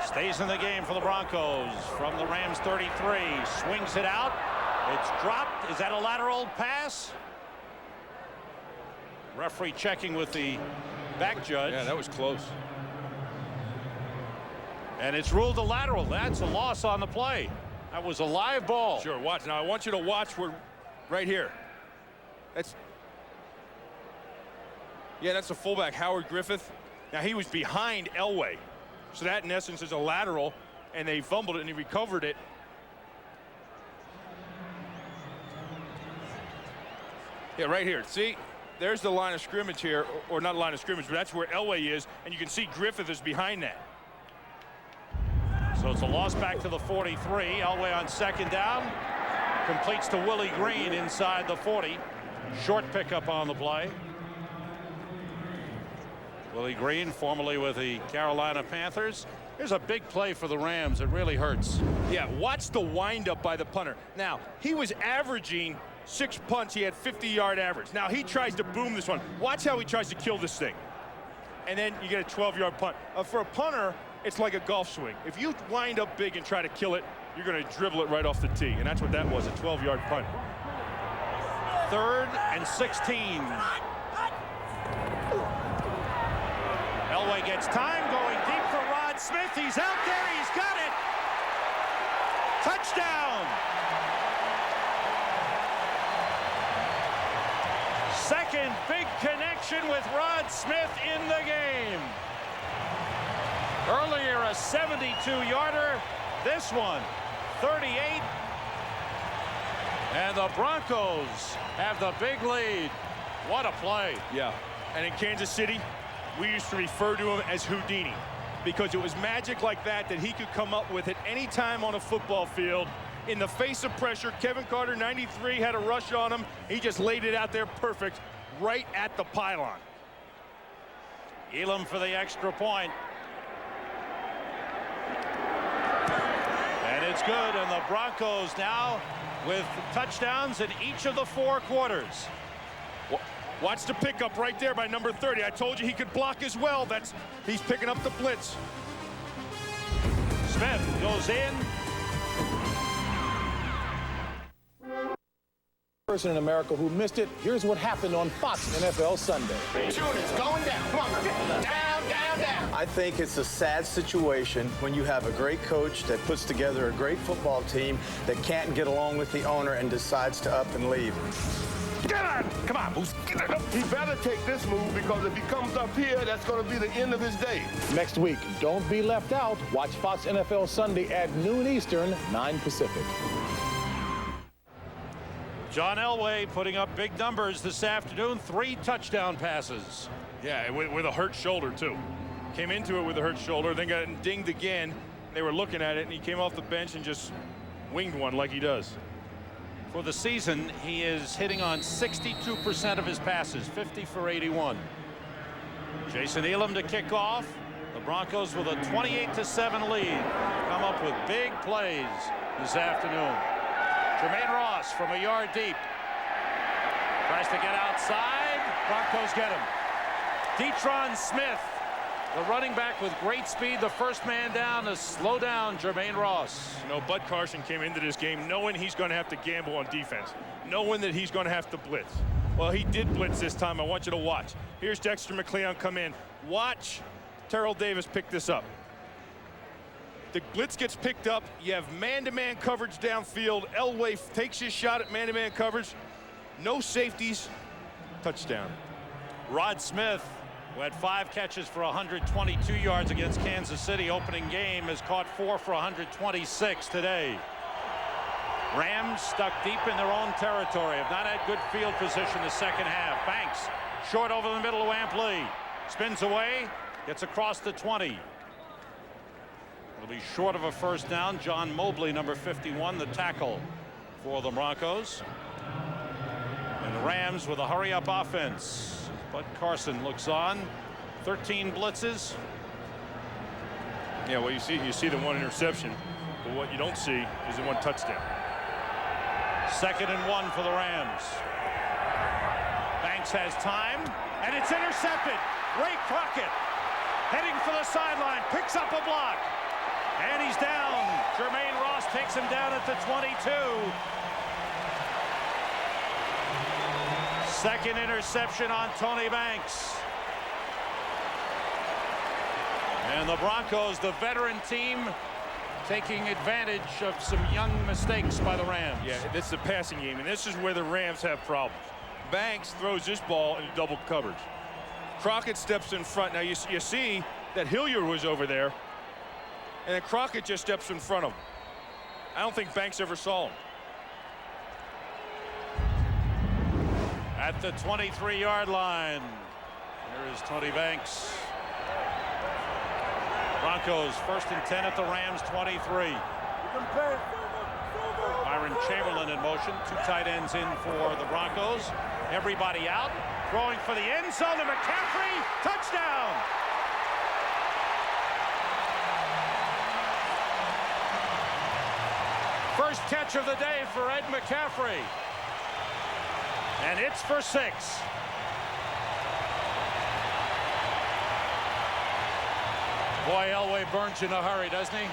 stays in the game for the Broncos from the Rams 33. Swings it out. It's dropped. Is that a lateral pass? Referee checking with the back judge. Yeah, that was close. And it's ruled a lateral. That's a loss on the play. That was a live ball. Sure, watch. Now, I want you to watch right here. That's the fullback, Howard Griffith. Now, he was behind Elway. So that, in essence, is a lateral, and they fumbled it, and he recovered it. Yeah, right here. See, there's the line of scrimmage here, or not line of scrimmage, but that's where Elway is, and you can see Griffith is behind that. So it's a loss back to the 43. Elway on 2nd down. Completes to Willie Green inside the 40. Short pickup on the play. Willie Green, formerly with the Carolina Panthers. Here's a big play for the Rams. It really hurts. Yeah, watch the windup by the punter. Now, he was averaging 6 punts. He had 50-yard average. Now, he tries to boom this one. Watch how he tries to kill this thing. And then you get a 12-yard punt. For a punter, it's like a golf swing. If you wind up big and try to kill it, you're going to dribble it right off the tee. And that's what that was, a 12-yard punt. 3rd and 16. Elway gets time, going deep for Rod Smith. He's out there. He's got it. Touchdown. Second big connection with Rod Smith in the game. Earlier, a 72-yarder. This one, 38. And the Broncos have the big lead. What a play. Yeah. And in Kansas City, we used to refer to him as Houdini, because it was magic like that he could come up with at any time on a football field. In the face of pressure, Kevin Carter, 93, had a rush on him. He just laid it out there perfect, right at the pylon. Elam for the extra point. And it's good, and the Broncos now with touchdowns in each of the 4 quarters. Watch the pickup right there by number 30. I told you he could block as well. He's picking up the blitz. Smith goes in. Person in America who missed it. Here's what happened on Fox NFL Sunday. Shoot, it's going down. Come on, down, down, down. I think it's a sad situation when you have a great coach that puts together a great football team that can't get along with the owner and decides to up and leave. Get on! Come on, Boost. Get it up. He better take this move because if he comes up here, that's going to be the end of his day. Next week, don't be left out. Watch Fox NFL Sunday at noon Eastern, 9 Pacific. John Elway putting up big numbers this afternoon. 3 touchdown passes. Yeah, with a hurt shoulder, too. Came into it with a hurt shoulder, then got dinged again. They were looking at it, and he came off the bench and just winged one like he does. For the season, he is hitting on 62% of his passes, 50 for 81. Jason Elam to kick off. The Broncos with a 28-7 lead. Come up with big plays this afternoon. Jermaine Ross from a yard deep. Tries to get outside. Broncos get him. Detron Smith, the running back with great speed, the first man down to slow down Jermaine Ross. You know, Bud Carson came into this game knowing he's going to have to gamble on defense, knowing that he's going to have to blitz. Well, he did blitz this time. I want you to watch. Here's Dexter McCleon come in. Watch Terrell Davis pick this up. The blitz gets picked up. You have man-to-man coverage downfield. Elway takes his shot at man-to-man coverage. No safeties. Touchdown. Rod Smith, who had 5 catches for 122 yards against Kansas City opening game, has caught 4 for 126 today. Rams stuck deep in their own territory, have not had good field position the second half. Banks short over the middle of Ampli. Spins away, gets across the 20. It'll be short of a first down. John Mobley, number 51, the tackle for the Broncos. And the Rams with a hurry-up offense. Bud Carson looks on. 13 blitzes. Yeah, well, you see the 1 interception, but what you don't see is the 1 touchdown. 2nd and 1 for the Rams. Banks has time, and it's intercepted. Ray Crockett heading for the sideline, picks up a block. And he's down. Jermaine Ross takes him down at the 22. 2nd interception on Tony Banks. And the Broncos, the veteran team, taking advantage of some young mistakes by the Rams. Yeah, this is a passing game, and this is where the Rams have problems. Banks throws this ball into double coverage. Crockett steps in front. Now you see that Hilliard was over there, and then Crockett just steps in front of him. I don't think Banks ever saw him. At the 23-yard line, here is Tony Banks. Broncos 1st and 10 at the Rams 23. Byron Chamberlain in motion. 2 tight ends in for the Broncos. Everybody out. Throwing for the end zone to McCaffrey. Touchdown! First catch of the day for Ed McCaffrey. And it's for 6. Boy, Elway burns in a hurry, doesn't he?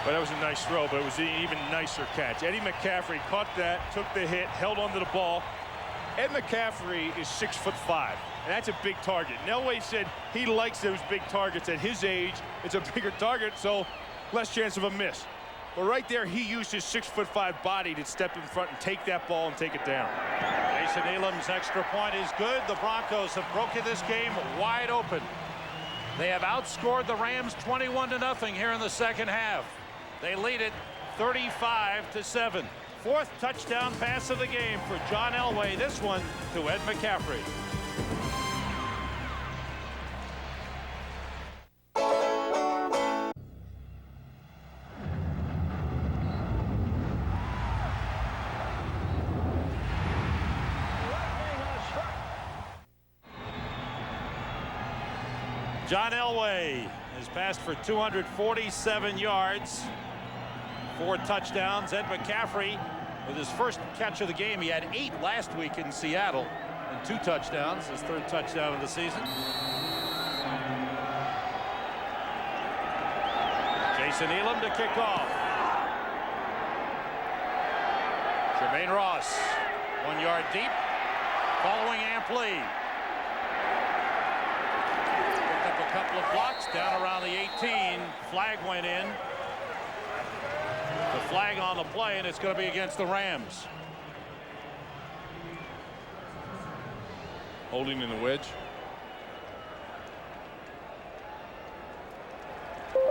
But that was a nice throw, but it was an even nicer catch. Eddie McCaffrey caught that, took the hit, held onto the ball. Ed McCaffrey is 6'5", and that's a big target. And Elway said he likes those big targets. At his age, it's a bigger target, so less chance of a miss. But right there, he used his 6'5" body to step in front and take that ball and take it down. Jason Elam's extra point is good. The Broncos have broken this game wide open. They have outscored the Rams 21-0 here in the second half. They lead it 35-7. 4th touchdown pass of the game for John Elway. This one to Ed McCaffrey. John Elway has passed for 247 yards. 4 touchdowns. Ed McCaffrey with his first catch of the game. He had 8 last week in Seattle and 2 touchdowns, his 3rd touchdown of the season. Jason Elam to kick off. Jermaine Ross, 1 yard deep, following Ampli. Picked up a couple of blocks down around the 18. Flag went in. The flag on the play, and it's going to be against the Rams. Holding in the wedge.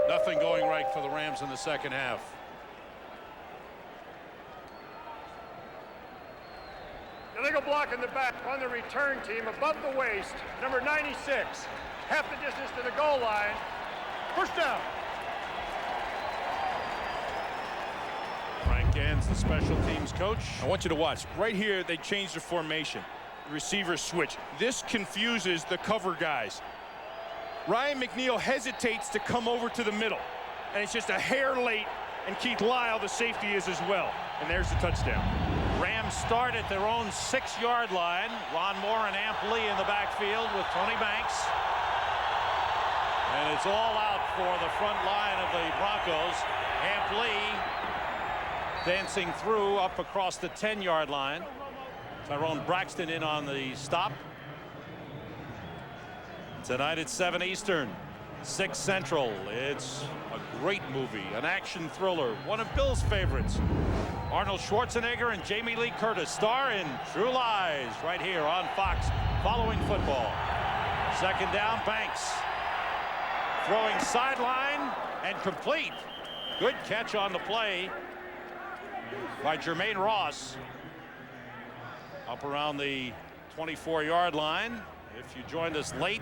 Nothing going right for the Rams in the second half. Illegal block in the back on the return team above the waist. Number 96. Half the distance to the goal line. First down. Frank Gann's the special teams coach. I want you to watch. Right here, they changed the formation. The receivers switch. This confuses the cover guys. Ryan McNeil hesitates to come over to the middle. And it's just a hair late. And Keith Lyle, the safety, is as well. And there's the touchdown. Rams start at their own 6-yard line. Ron Moore and Ampli in the backfield with Tony Banks. And it's all out for the front line of the Broncos. Ampli dancing through up across the 10-yard line. Tyrone Braxton in on the stop. Tonight at 7 Eastern, 6 Central. It's a great movie, an action thriller, one of Bill's favorites. Arnold Schwarzenegger and Jamie Lee Curtis star in True Lies right here on Fox following football. Second down, Banks. Throwing sideline and complete. Good catch on the play by Jermaine Ross. Up around the 24-yard line. If you joined us late,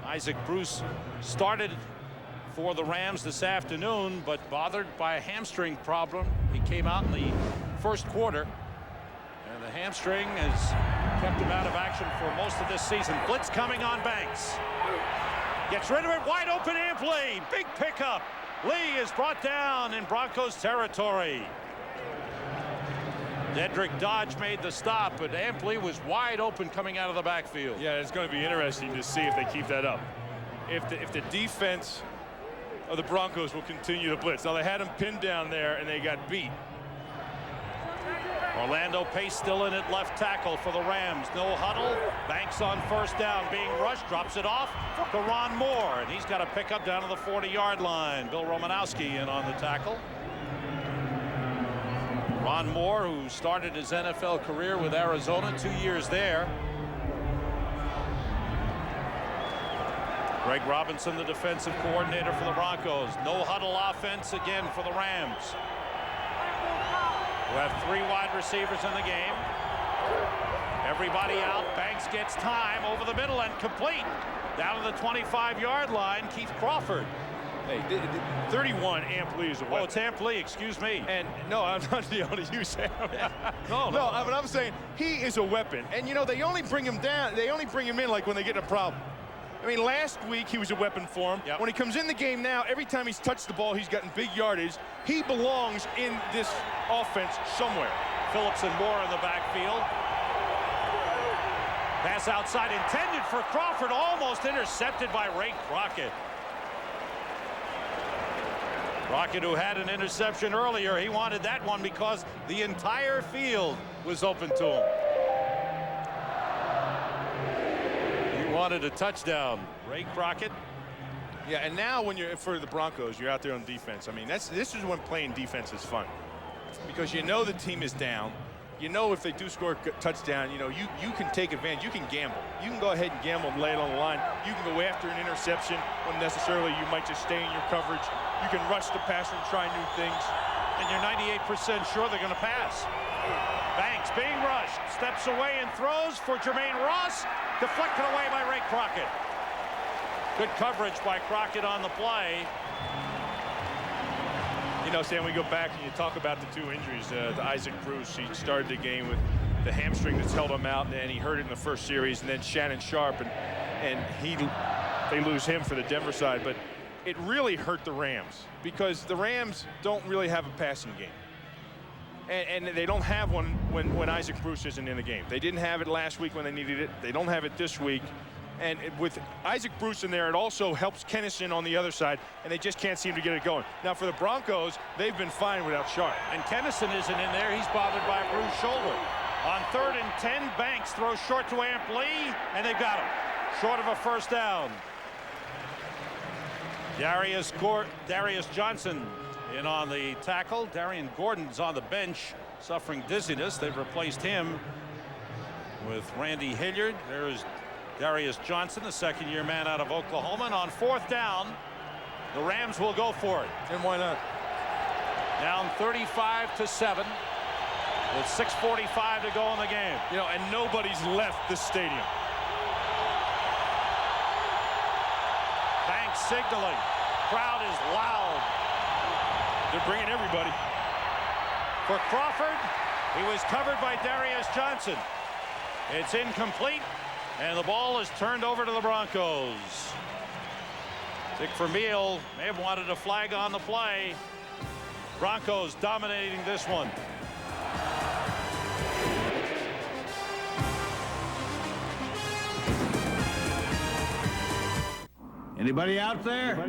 Isaac Bruce started for the Rams this afternoon, but bothered by a hamstring problem. He came out in the first quarter, and the hamstring has kept him out of action for most of this season. Blitz coming on Banks. Gets rid of it, wide open Ampli. Big pickup. Lee is brought down in Broncos territory. Dedrick Dodge made the stop, but Ampli was wide open coming out of the backfield. Yeah, it's going to be interesting to see if they keep that up. If the defense of the Broncos will continue to blitz. Now, they had him pinned down there, and they got beat. Orlando Pace still in at left tackle for the Rams. No huddle. Banks on first down, being rushed, drops it off to Ron Moore, and he's got to pick up down to the 40-yard line. Bill Romanowski in on the tackle. Ron Moore, who started his NFL career with Arizona, 2 years there. Greg Robinson, the defensive coordinator for the Broncos. No huddle offense again for the Rams, who have 3 wide receivers in the game. Everybody out. Banks gets time over the middle and complete. Down to the 25-yard line, Keith Crawford. Hey, 31, Ampli is a weapon. Oh, it's Ampli, excuse me. And no, I'm not the only you, Sam. No, but I'm saying he is a weapon. And, you know, they only bring him down. They only bring him in like when they get in a problem. I mean, last week he was a weapon for him. Yep. When he comes in the game now, every time he's touched the ball, he's gotten big yardage. He belongs in this offense somewhere. Phillips and Moore in the backfield. Pass outside intended for Crawford, almost intercepted by Ray Crockett. Crockett, who had an interception earlier, he wanted that one because the entire field was open to him. He wanted a touchdown. Ray Crockett. Yeah, and now when you're for the Broncos, you're out there on defense. I mean, this is when playing defense is fun, because you know the team is down. You know if they do score a touchdown, you know you can take advantage. You can gamble. You can go ahead and gamble and lay it on the line. You can go after an interception when necessarily you might just stay in your coverage. You can rush the passer and try new things. And you're 98% sure they're going to pass. Banks being rushed, steps away and throws for Jermaine Ross. Deflected away by Ray Crockett. Good coverage by Crockett on the play. You know, Sam, we go back and you talk about the 2 injuries to Isaac Bruce. He started the game with the hamstring that's held him out, and he hurt it in the first series. And then Shannon Sharp, and they lose him for the Denver side. But it really hurt the Rams because the Rams don't really have a passing game. And they don't have one when Isaac Bruce isn't in the game. They didn't have it last week when they needed it. They don't have it this week. And with Isaac Bruce in there, it also helps Kennison on the other side, and they just can't seem to get it going. Now, for the Broncos, they've been fine without Sharp. And Kennison isn't in there. He's bothered by a bruised shoulder. On 3rd and 10, Banks throws short to Amp Lee, and they've got him. Short of a first down. Darius Johnson in on the tackle. Darian Gordon's on the bench, suffering dizziness. They've replaced him with Randy Hilliard. There's Darius Johnson, the second-year man out of Oklahoma. And on 4th down, the Rams will go for it. And why not? Down 35-7 with 6:45 to go in the game. You know, and nobody's left the stadium. Banks signaling. Crowd is loud. They're bringing everybody. For Crawford, he was covered by Darius Johnson. It's incomplete, and the ball is turned over to the Broncos. Dick Vermeil may have wanted a flag on the play. Broncos dominating this one. Anybody out there?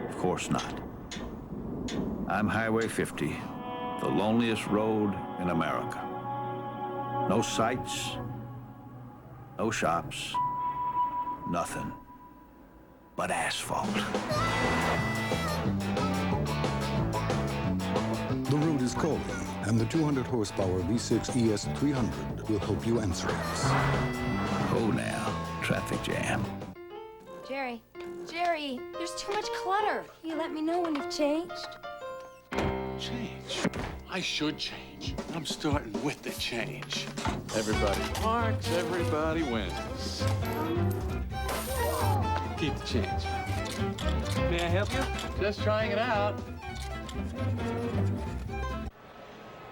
Of course not. I'm Highway 50, the loneliest road in America. No sights, no shops, nothing but asphalt. The road is cold, and the 200 horsepower V6 ES300 will help you answer it. Oh, now, traffic jam. Jerry, there's too much clutter. You let me know when you've changed. Change? I should change. I'm starting with the change. Everybody parks, everybody wins. Keep the change. May I help you? Just trying it out.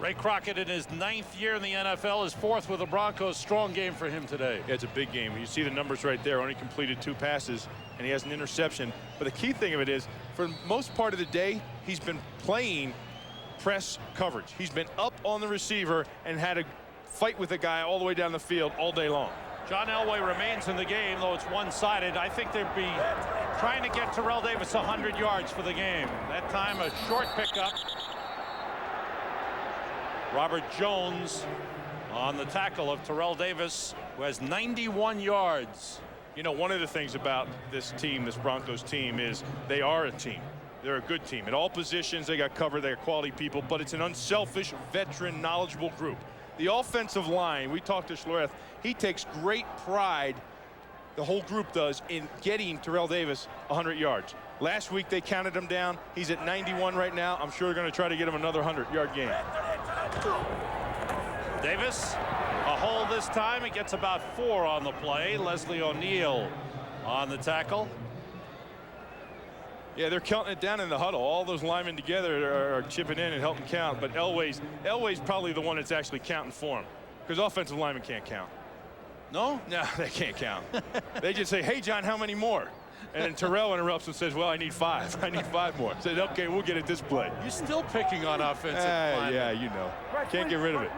Ray Crockett in his 9th year in the NFL is 4th with the Broncos. Strong game for him today. Yeah, it's a big game. You see the numbers right there. Only completed 2 passes, and he has an interception. But the key thing of it is, for the most part of the day, he's been playing press coverage. He's been up on the receiver and had a fight with the guy all the way down the field all day long. John Elway remains in the game, though it's one-sided. I think they'd be trying to get Terrell Davis 100 yards for the game. That time, a short pickup. Robert Jones on the tackle of Terrell Davis, who has 91 yards. You know, one of the things about this team, this Broncos team, is they are a team. They're a good team. At all positions, they got covered. They got quality people, but it's an unselfish, veteran, knowledgeable group. The offensive line, we talked to Schlereth, he takes great pride, the whole group does, in getting Terrell Davis 100 yards. Last week, they counted him down. He's at 91 right now. I'm sure they're going to try to get him another 100-yard game. Davis, a hole this time. It gets about 4 on the play. Leslie O'Neal on the tackle. Yeah, they're counting it down in the huddle. All those linemen together are chipping in and helping count. But Elway's probably the one that's actually counting for him, because offensive linemen can't count. No? No, they can't count. They just say, hey, John, how many more? And then Terrell interrupts and says, well, I need 5. I need 5 more. I said, okay, we'll get it this play. You're still picking on offensive linemen. Yeah, you know. Can't get rid of it.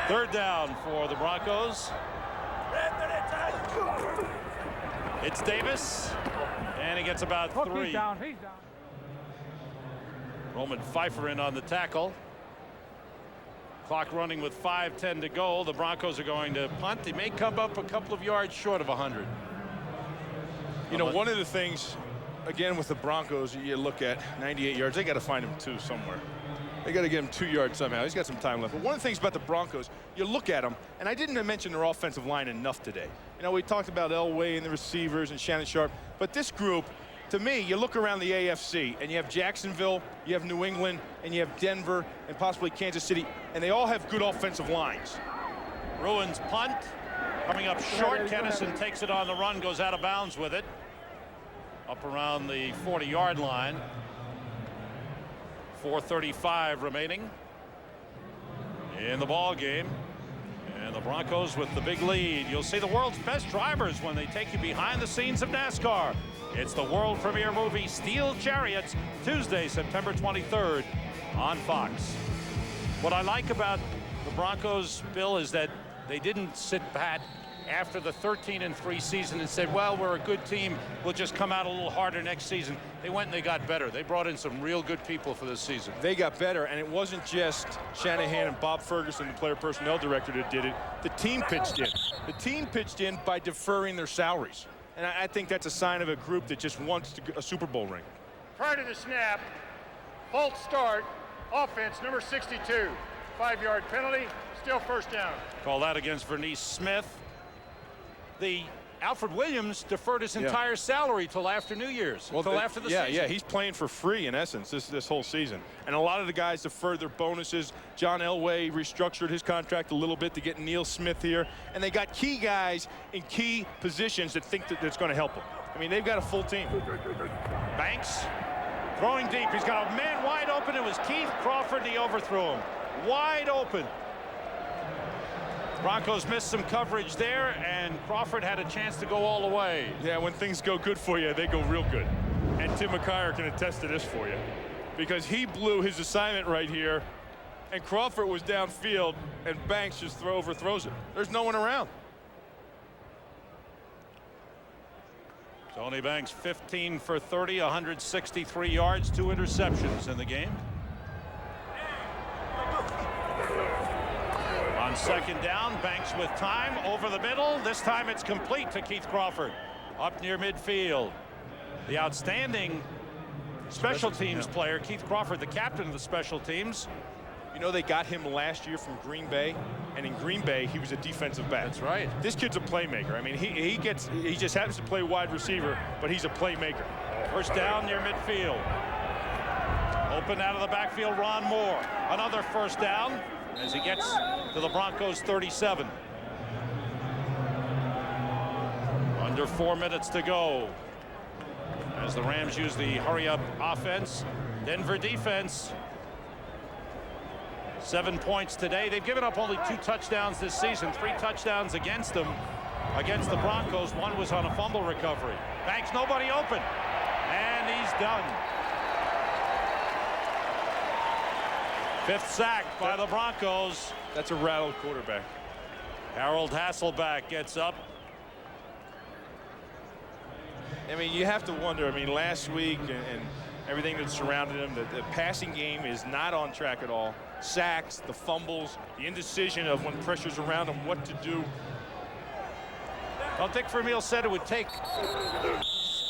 3rd down for the Broncos. It's Davis, and he gets about 3. He's down. Roman Pfeiffer in on the tackle. Clock running with 5:10 to go. The Broncos are going to punt. They may come up a couple of yards short of 100. You know, one of the things, again, with the Broncos, you look at 98 yards. They got to find him 2 somewhere. They got to get him 2 yards somehow. He's got some time left. But one of the things about the Broncos, you look at them, and I didn't mention their offensive line enough today. You know, we talked about Elway and the receivers and Shannon Sharp, but this group, to me, you look around the AFC, and you have Jacksonville, you have New England, and you have Denver, and possibly Kansas City, and they all have good offensive lines. Bruins punt, coming up short. Kennison takes it on the run, goes out of bounds with it. Up around the 40-yard line. 4:35 remaining in the ball game, And the Broncos with the big lead. You'll see the world's best drivers when they take you behind the scenes of NASCAR. It's the world premiere movie Steel Chariots, Tuesday, September 23rd on Fox. What I like about the Broncos, Bill, is that they didn't sit pat after the 13-3 season and said, well, we're a good team, we'll just come out a little harder next season. They went and they got better. They brought in some real good people for this season. They got better, and it wasn't just Shanahan and Bob Ferguson, the player personnel director, that did it. The team pitched in. The team pitched in by deferring their salaries. And I think that's a sign of a group that just wants a Super Bowl ring. Prior to the snap, false start, offense, number 62. 5-yard penalty, still first down. Call that against Vernice Smith. The Alfred Williams deferred his entire salary till after New Year's, till after the season. Yeah, he's playing for free in essence this whole season. And a lot of the guys deferred their bonuses. John Elway restructured his contract a little bit to get Neil Smith here. And they got key guys in key positions that think that it's going to help them. I mean, they've got a full team. Banks throwing deep. He's got a man wide open. It was Keith Crawford, and he overthrew him. Wide open. Broncos missed some coverage there, and Crawford had a chance to go all the way. Yeah, when things go good for you, they go real good. And Tim McKyer can attest to this for you, because he blew his assignment right here, and Crawford was downfield, and Banks just overthrows it. There's no one around. Tony Banks 15 for 30, 163 yards, 2 interceptions in the game. On second down, Banks with time over the middle. This time it's complete to Keith Crawford up near midfield. The outstanding special teams player, Keith Crawford, the captain of the special teams. You know, they got him last year from Green Bay, and in Green Bay he was a defensive back. That's right. This kid's a playmaker. I mean, he just happens to play wide receiver, but he's a playmaker. First down near midfield. Open out of the backfield, Ron Moore. Another first down as he gets to the Broncos 37. Under 4 minutes to go as the Rams use the hurry-up offense. Denver defense, 7 points today. They've given up only 2 touchdowns this season, 3 touchdowns against them, against the Broncos. 1 was on a fumble recovery. Banks, nobody open, and he's done. 5th sack by the Broncos. That's a rattled quarterback. Harold Hasselback gets up. I mean, you have to wonder. I mean, last week and everything that surrounded him, the passing game is not on track at all. Sacks, the fumbles, the indecision of when pressure's around him, what to do. Well, Dick Vermeil said it would take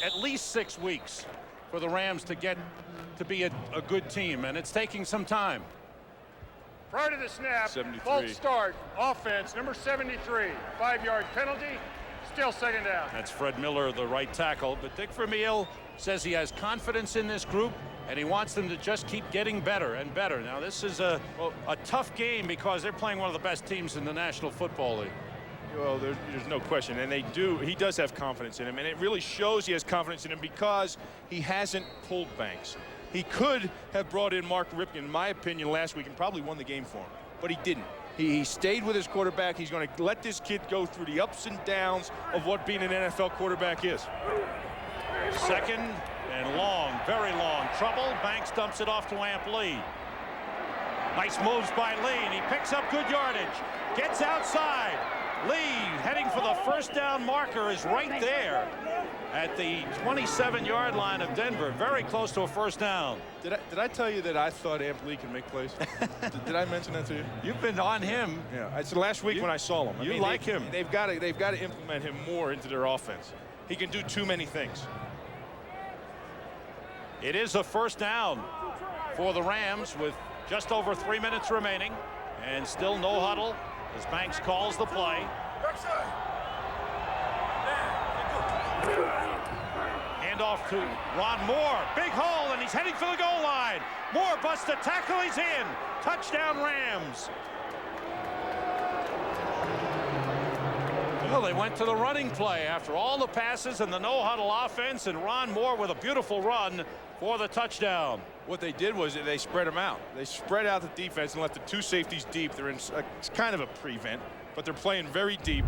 at least 6 weeks for the Rams to get to be a good team, and it's taking some time. Prior to the snap, 73. false start, offense, number 73. 5-yard penalty, still second down. That's Fred Miller, the right tackle. But Dick Vermeil says he has confidence in this group, and he wants them to just keep getting better and better. Now, this is a tough game because they're playing one of the best teams in the National Football League. Well, there's no question, and he does have confidence in him, and it really shows he has confidence in him because he hasn't pulled Banks. He could have brought in Mark Ripken, in my opinion, last week and probably won the game for him, but he didn't. He stayed with his quarterback. He's going to let this kid go through the ups and downs of what being an NFL quarterback is. Second and long, very long. Trouble. Banks dumps it off to Amp Lee. Nice moves by Lee, and he picks up good yardage. Gets outside. Lee heading for the first down marker is right there at the 27-yard line of Denver, very close to a first down. Did I tell you that I thought Amp Lee can make plays? Did I mention that to you? You've been on him. Yeah, it's last week when I saw him. You like him. They've got to implement him more into their offense. He can do too many things. It is a first down for the Rams with just over 3 minutes remaining, and still no huddle as Banks calls the play. Hand off to Ron Moore. Big hole, and he's heading for the goal line. Moore busts the tackle. He's in. Touchdown, Rams. Well, they went to the running play after all the passes and the no-huddle offense, and Ron Moore with a beautiful run for the touchdown. What they did was they spread them out. They spread out the defense and left the 2 safeties deep. They're in kind of a prevent. but they're playing very deep,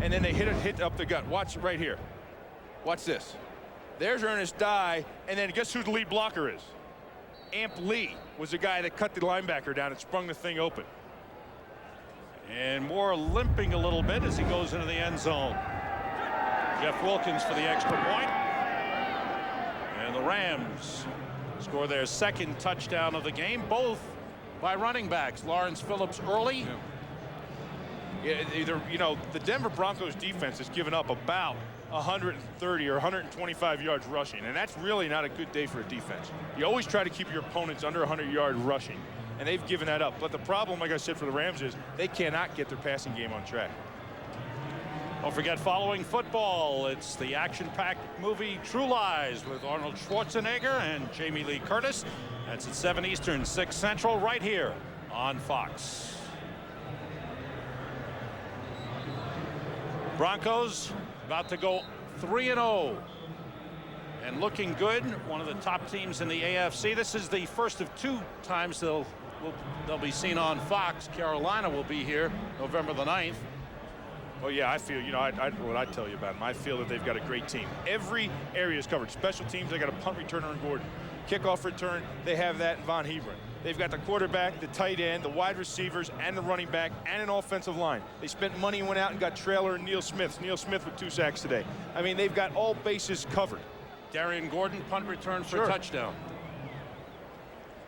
and then they hit up the gut. Watch right here. Watch this. There's Ernest Dye, and then guess who the lead blocker is? Amp Lee was the guy that cut the linebacker down and sprung the thing open. And Moore limping a little bit as he goes into the end zone. Jeff Wilkins for the extra point. And the Rams score their second touchdown of the game, both by running backs. Lawrence Phillips early. Yeah, the Denver Broncos defense has given up about 130 or 125 yards rushing, and that's really not a good day for a defense. You always try to keep your opponents under 100 yards rushing, and they've given that up. But the problem, like I said, for the Rams is they cannot get their passing game on track. Don't forget, following football, it's the action-packed movie True Lies with Arnold Schwarzenegger and Jamie Lee Curtis. That's at 7 Eastern, 6 Central, right here on Fox. Broncos about to go 3-0 and looking good. One of the top teams in the AFC. This is the first of 2 times they'll be seen on Fox. Carolina will be here November the 9th. Well, yeah, I feel, what I tell you about them, I feel that they've got a great team. Every area is covered. Special teams, they got a punt returner in Gordon. Kickoff return, they have that in Von Hebron. They've got the quarterback, the tight end, the wide receivers, and the running back, and an offensive line. They spent money and went out and got Traylor and Neil Smith. Neil Smith with 2 sacks today. I mean, they've got all bases covered. Darian Gordon, punt return for a touchdown.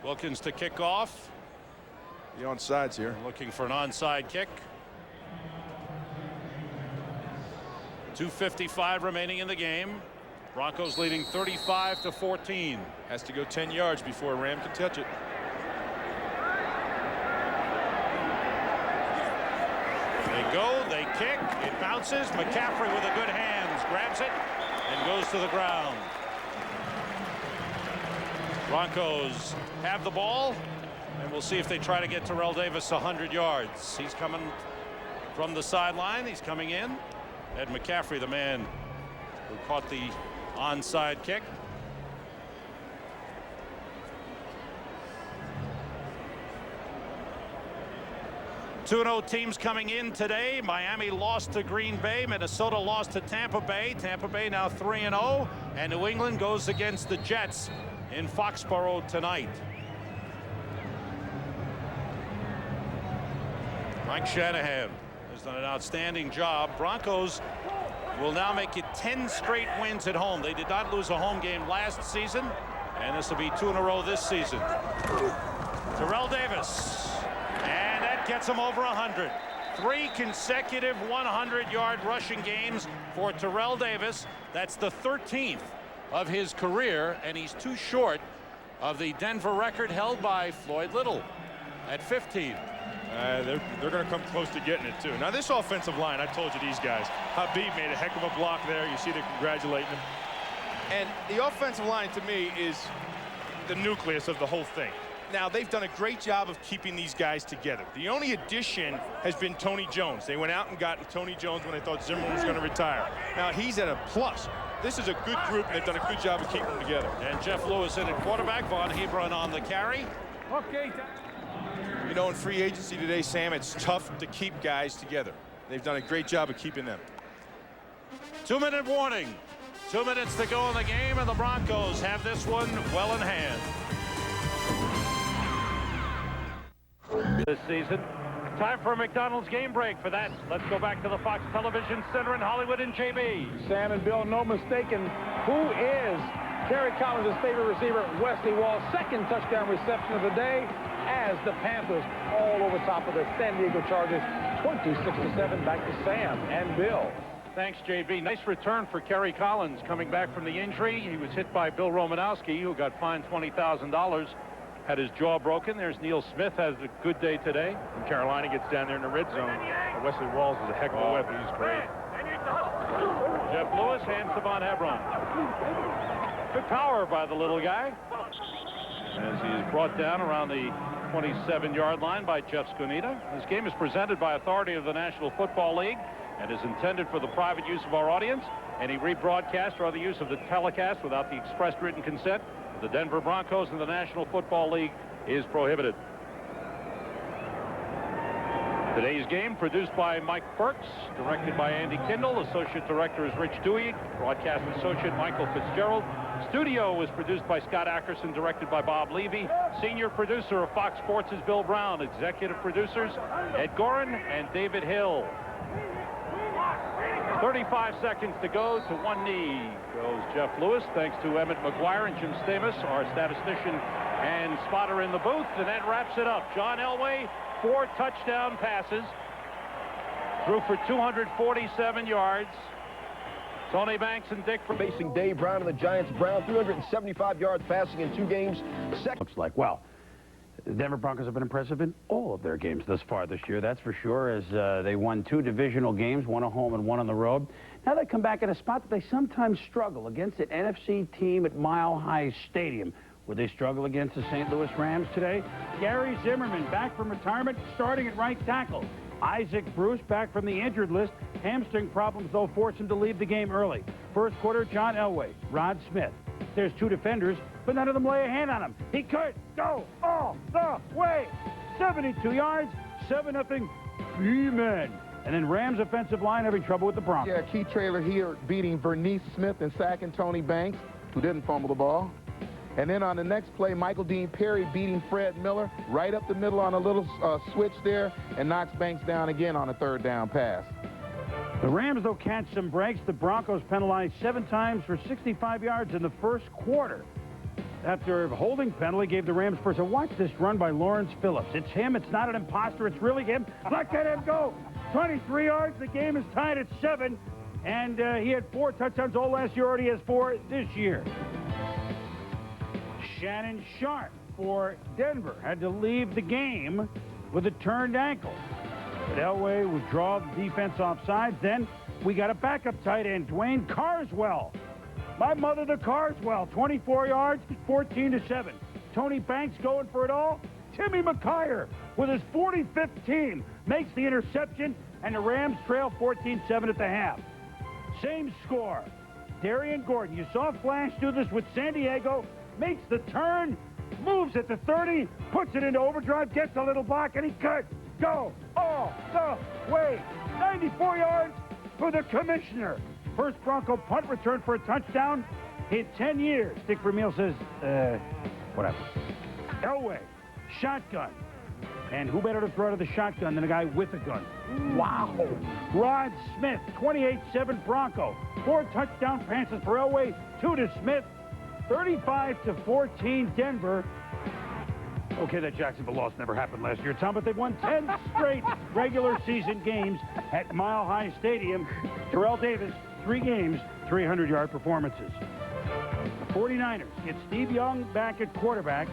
Wilkins to kick off. The onsides here. Looking for an onside kick. 2:55 remaining in the game. Broncos leading 35-14. Has to go 10 yards before a Ram can touch it. They go, they kick, it bounces. McCaffrey with a good hands, grabs it, and goes to the ground. Broncos have the ball, and we'll see if they try to get Terrell Davis 100 yards. He's coming from the sideline. He's coming in. Ed McCaffrey, the man who caught the onside kick. Two 2-0 teams coming in today. Miami lost to Green Bay. Minnesota lost to Tampa Bay. Tampa Bay now 3-0. And New England goes against the Jets in Foxborough tonight. Mike Shanahan has done an outstanding job. Broncos will now make it 10 straight wins at home. They did not lose a home game last season, and this will be 2 in a row this season. Terrell Davis, and that gets him over 100. 3 consecutive 100-yard rushing games for Terrell Davis. That's the 13th of his career, and he's too short of the Denver record held by Floyd Little at 15. They're going to come close to getting it, too. Now, this offensive line, I told you these guys. Habib made a heck of a block there. You see they're congratulating him. And the offensive line, to me, is the nucleus of the whole thing. Now, they've done a great job of keeping these guys together. The only addition has been Tony Jones. They went out and got Tony Jones when they thought Zimmerman was going to retire. Now, he's at a plus. This is a good group, and they've done a good job of keeping them together. And Jeff Lewis in at quarterback. Von Hebron on the carry. Okay. You know, in free agency today, Sam, it's tough to keep guys together. They've done a great job of keeping them. 2-minute warning. 2 minutes to go in the game, and the Broncos have this one well in hand. This season. Time for a McDonald's game break. For that, let's go back to the Fox Television Center in Hollywood and JB. Sam and Bill, no mistaking who is Kerry Collins' favorite receiver, Wesley Wall's second touchdown reception of the day, as the Panthers all over top of the San Diego Chargers, 26-7. Back to Sam and Bill. Thanks, JB. Nice return for Kerry Collins coming back from the injury. He was hit by Bill Romanowski, who got fined $20,000. Had his jaw broken. There's Neil Smith, has a good day today. And Carolina gets down there in the red zone. Wesley Walls is a heck of a weapon. He's great. Jeff Lewis hands to Von Hebron. Good power by the little guy, as he is brought down around the 27-yard line by Jeff Sconita. This game is presented by authority of the National Football League and is intended for the private use of our audience. Any rebroadcast or other use of the telecast without the express written consent of the Denver Broncos and the National Football League is prohibited. Today's game produced by Mike Burks, directed by Andy Kindle. Associate director is Rich Dewey. Broadcast associate Michael Fitzgerald. Studio was produced by Scott Ackerson, directed by Bob Levy. Senior producer of Fox Sports is Bill Brown. Executive producers Ed Gorin and David Hill. 35 seconds to go. To one knee goes Jeff Lewis, thanks to Emmett McGuire and Jim Stamus, our statistician and spotter in the booth. And that wraps it up. John Elway, 4 touchdown passes, threw for 247 yards. Tony Banks and Dick facing Dave Brown and the Giants. Brown 375 yards passing in 2 games. Looks like, well, the Denver Broncos have been impressive in all of their games thus far this year, that's for sure, as they won 2 divisional games, 1 at home and 1 on the road. Now they come back in a spot that they sometimes struggle against an NFC team at Mile High Stadium. Would they struggle against the St. Louis Rams today? Gary Zimmerman back from retirement, starting at right tackle. Isaac Bruce back from the injured list. Hamstring problems, though, forced him to leave the game early. First quarter, John Elway, Rod Smith. There's 2 defenders, but none of them lay a hand on him. He could go all the way. 72 yards, 7-0, B-men. And then Rams offensive line having trouble with the Broncos. Yeah, Keith Traylor here beating Vernice Smith and sacking Tony Banks, who didn't fumble the ball. And then on the next play, Michael Dean Perry beating Fred Miller right up the middle on a little switch there and knocks Banks down again on a 3rd down pass. The Rams, though, catch some breaks. The Broncos penalized 7 times for 65 yards in the first quarter. After a holding penalty gave the Rams first. And watch this run by Lawrence Phillips. It's him. It's not an imposter. It's really him. Look at him go. 23 yards. The game is tied at 7. And he had 4 touchdowns all last year. Already has 4 this year. Shannon Sharp for Denver had to leave the game with a turned ankle. But Elway would draw the defense off sides. Then we got a backup tight end, Dwayne Carswell. My mother, the Carswell, 24 yards, 14-7. Tony Banks going for it all. Timmy McKyer with his 45th team makes the interception, and the Rams trail 14-7 at the half. Same score. Darian Gordon, you saw Flash do this with San Diego, makes the turn, moves at the 30, puts it into overdrive, gets a little block, and he could go all the way. 94 yards for the commissioner. First Bronco punt return for a touchdown in 10 years. Dick Vermeil says, whatever. Elway, shotgun. And who better to throw to the shotgun than a guy with a gun? Wow. Rod Smith, 28-7 Bronco. 4 touchdown passes for Elway, 2 to Smith. 35-14 Denver. Okay, that Jacksonville loss never happened last year, Tom, but they've won 10 straight regular season games at Mile High Stadium. Terrell Davis, 3 games, 300-yard performances. The 49ers get Steve Young back at quarterback.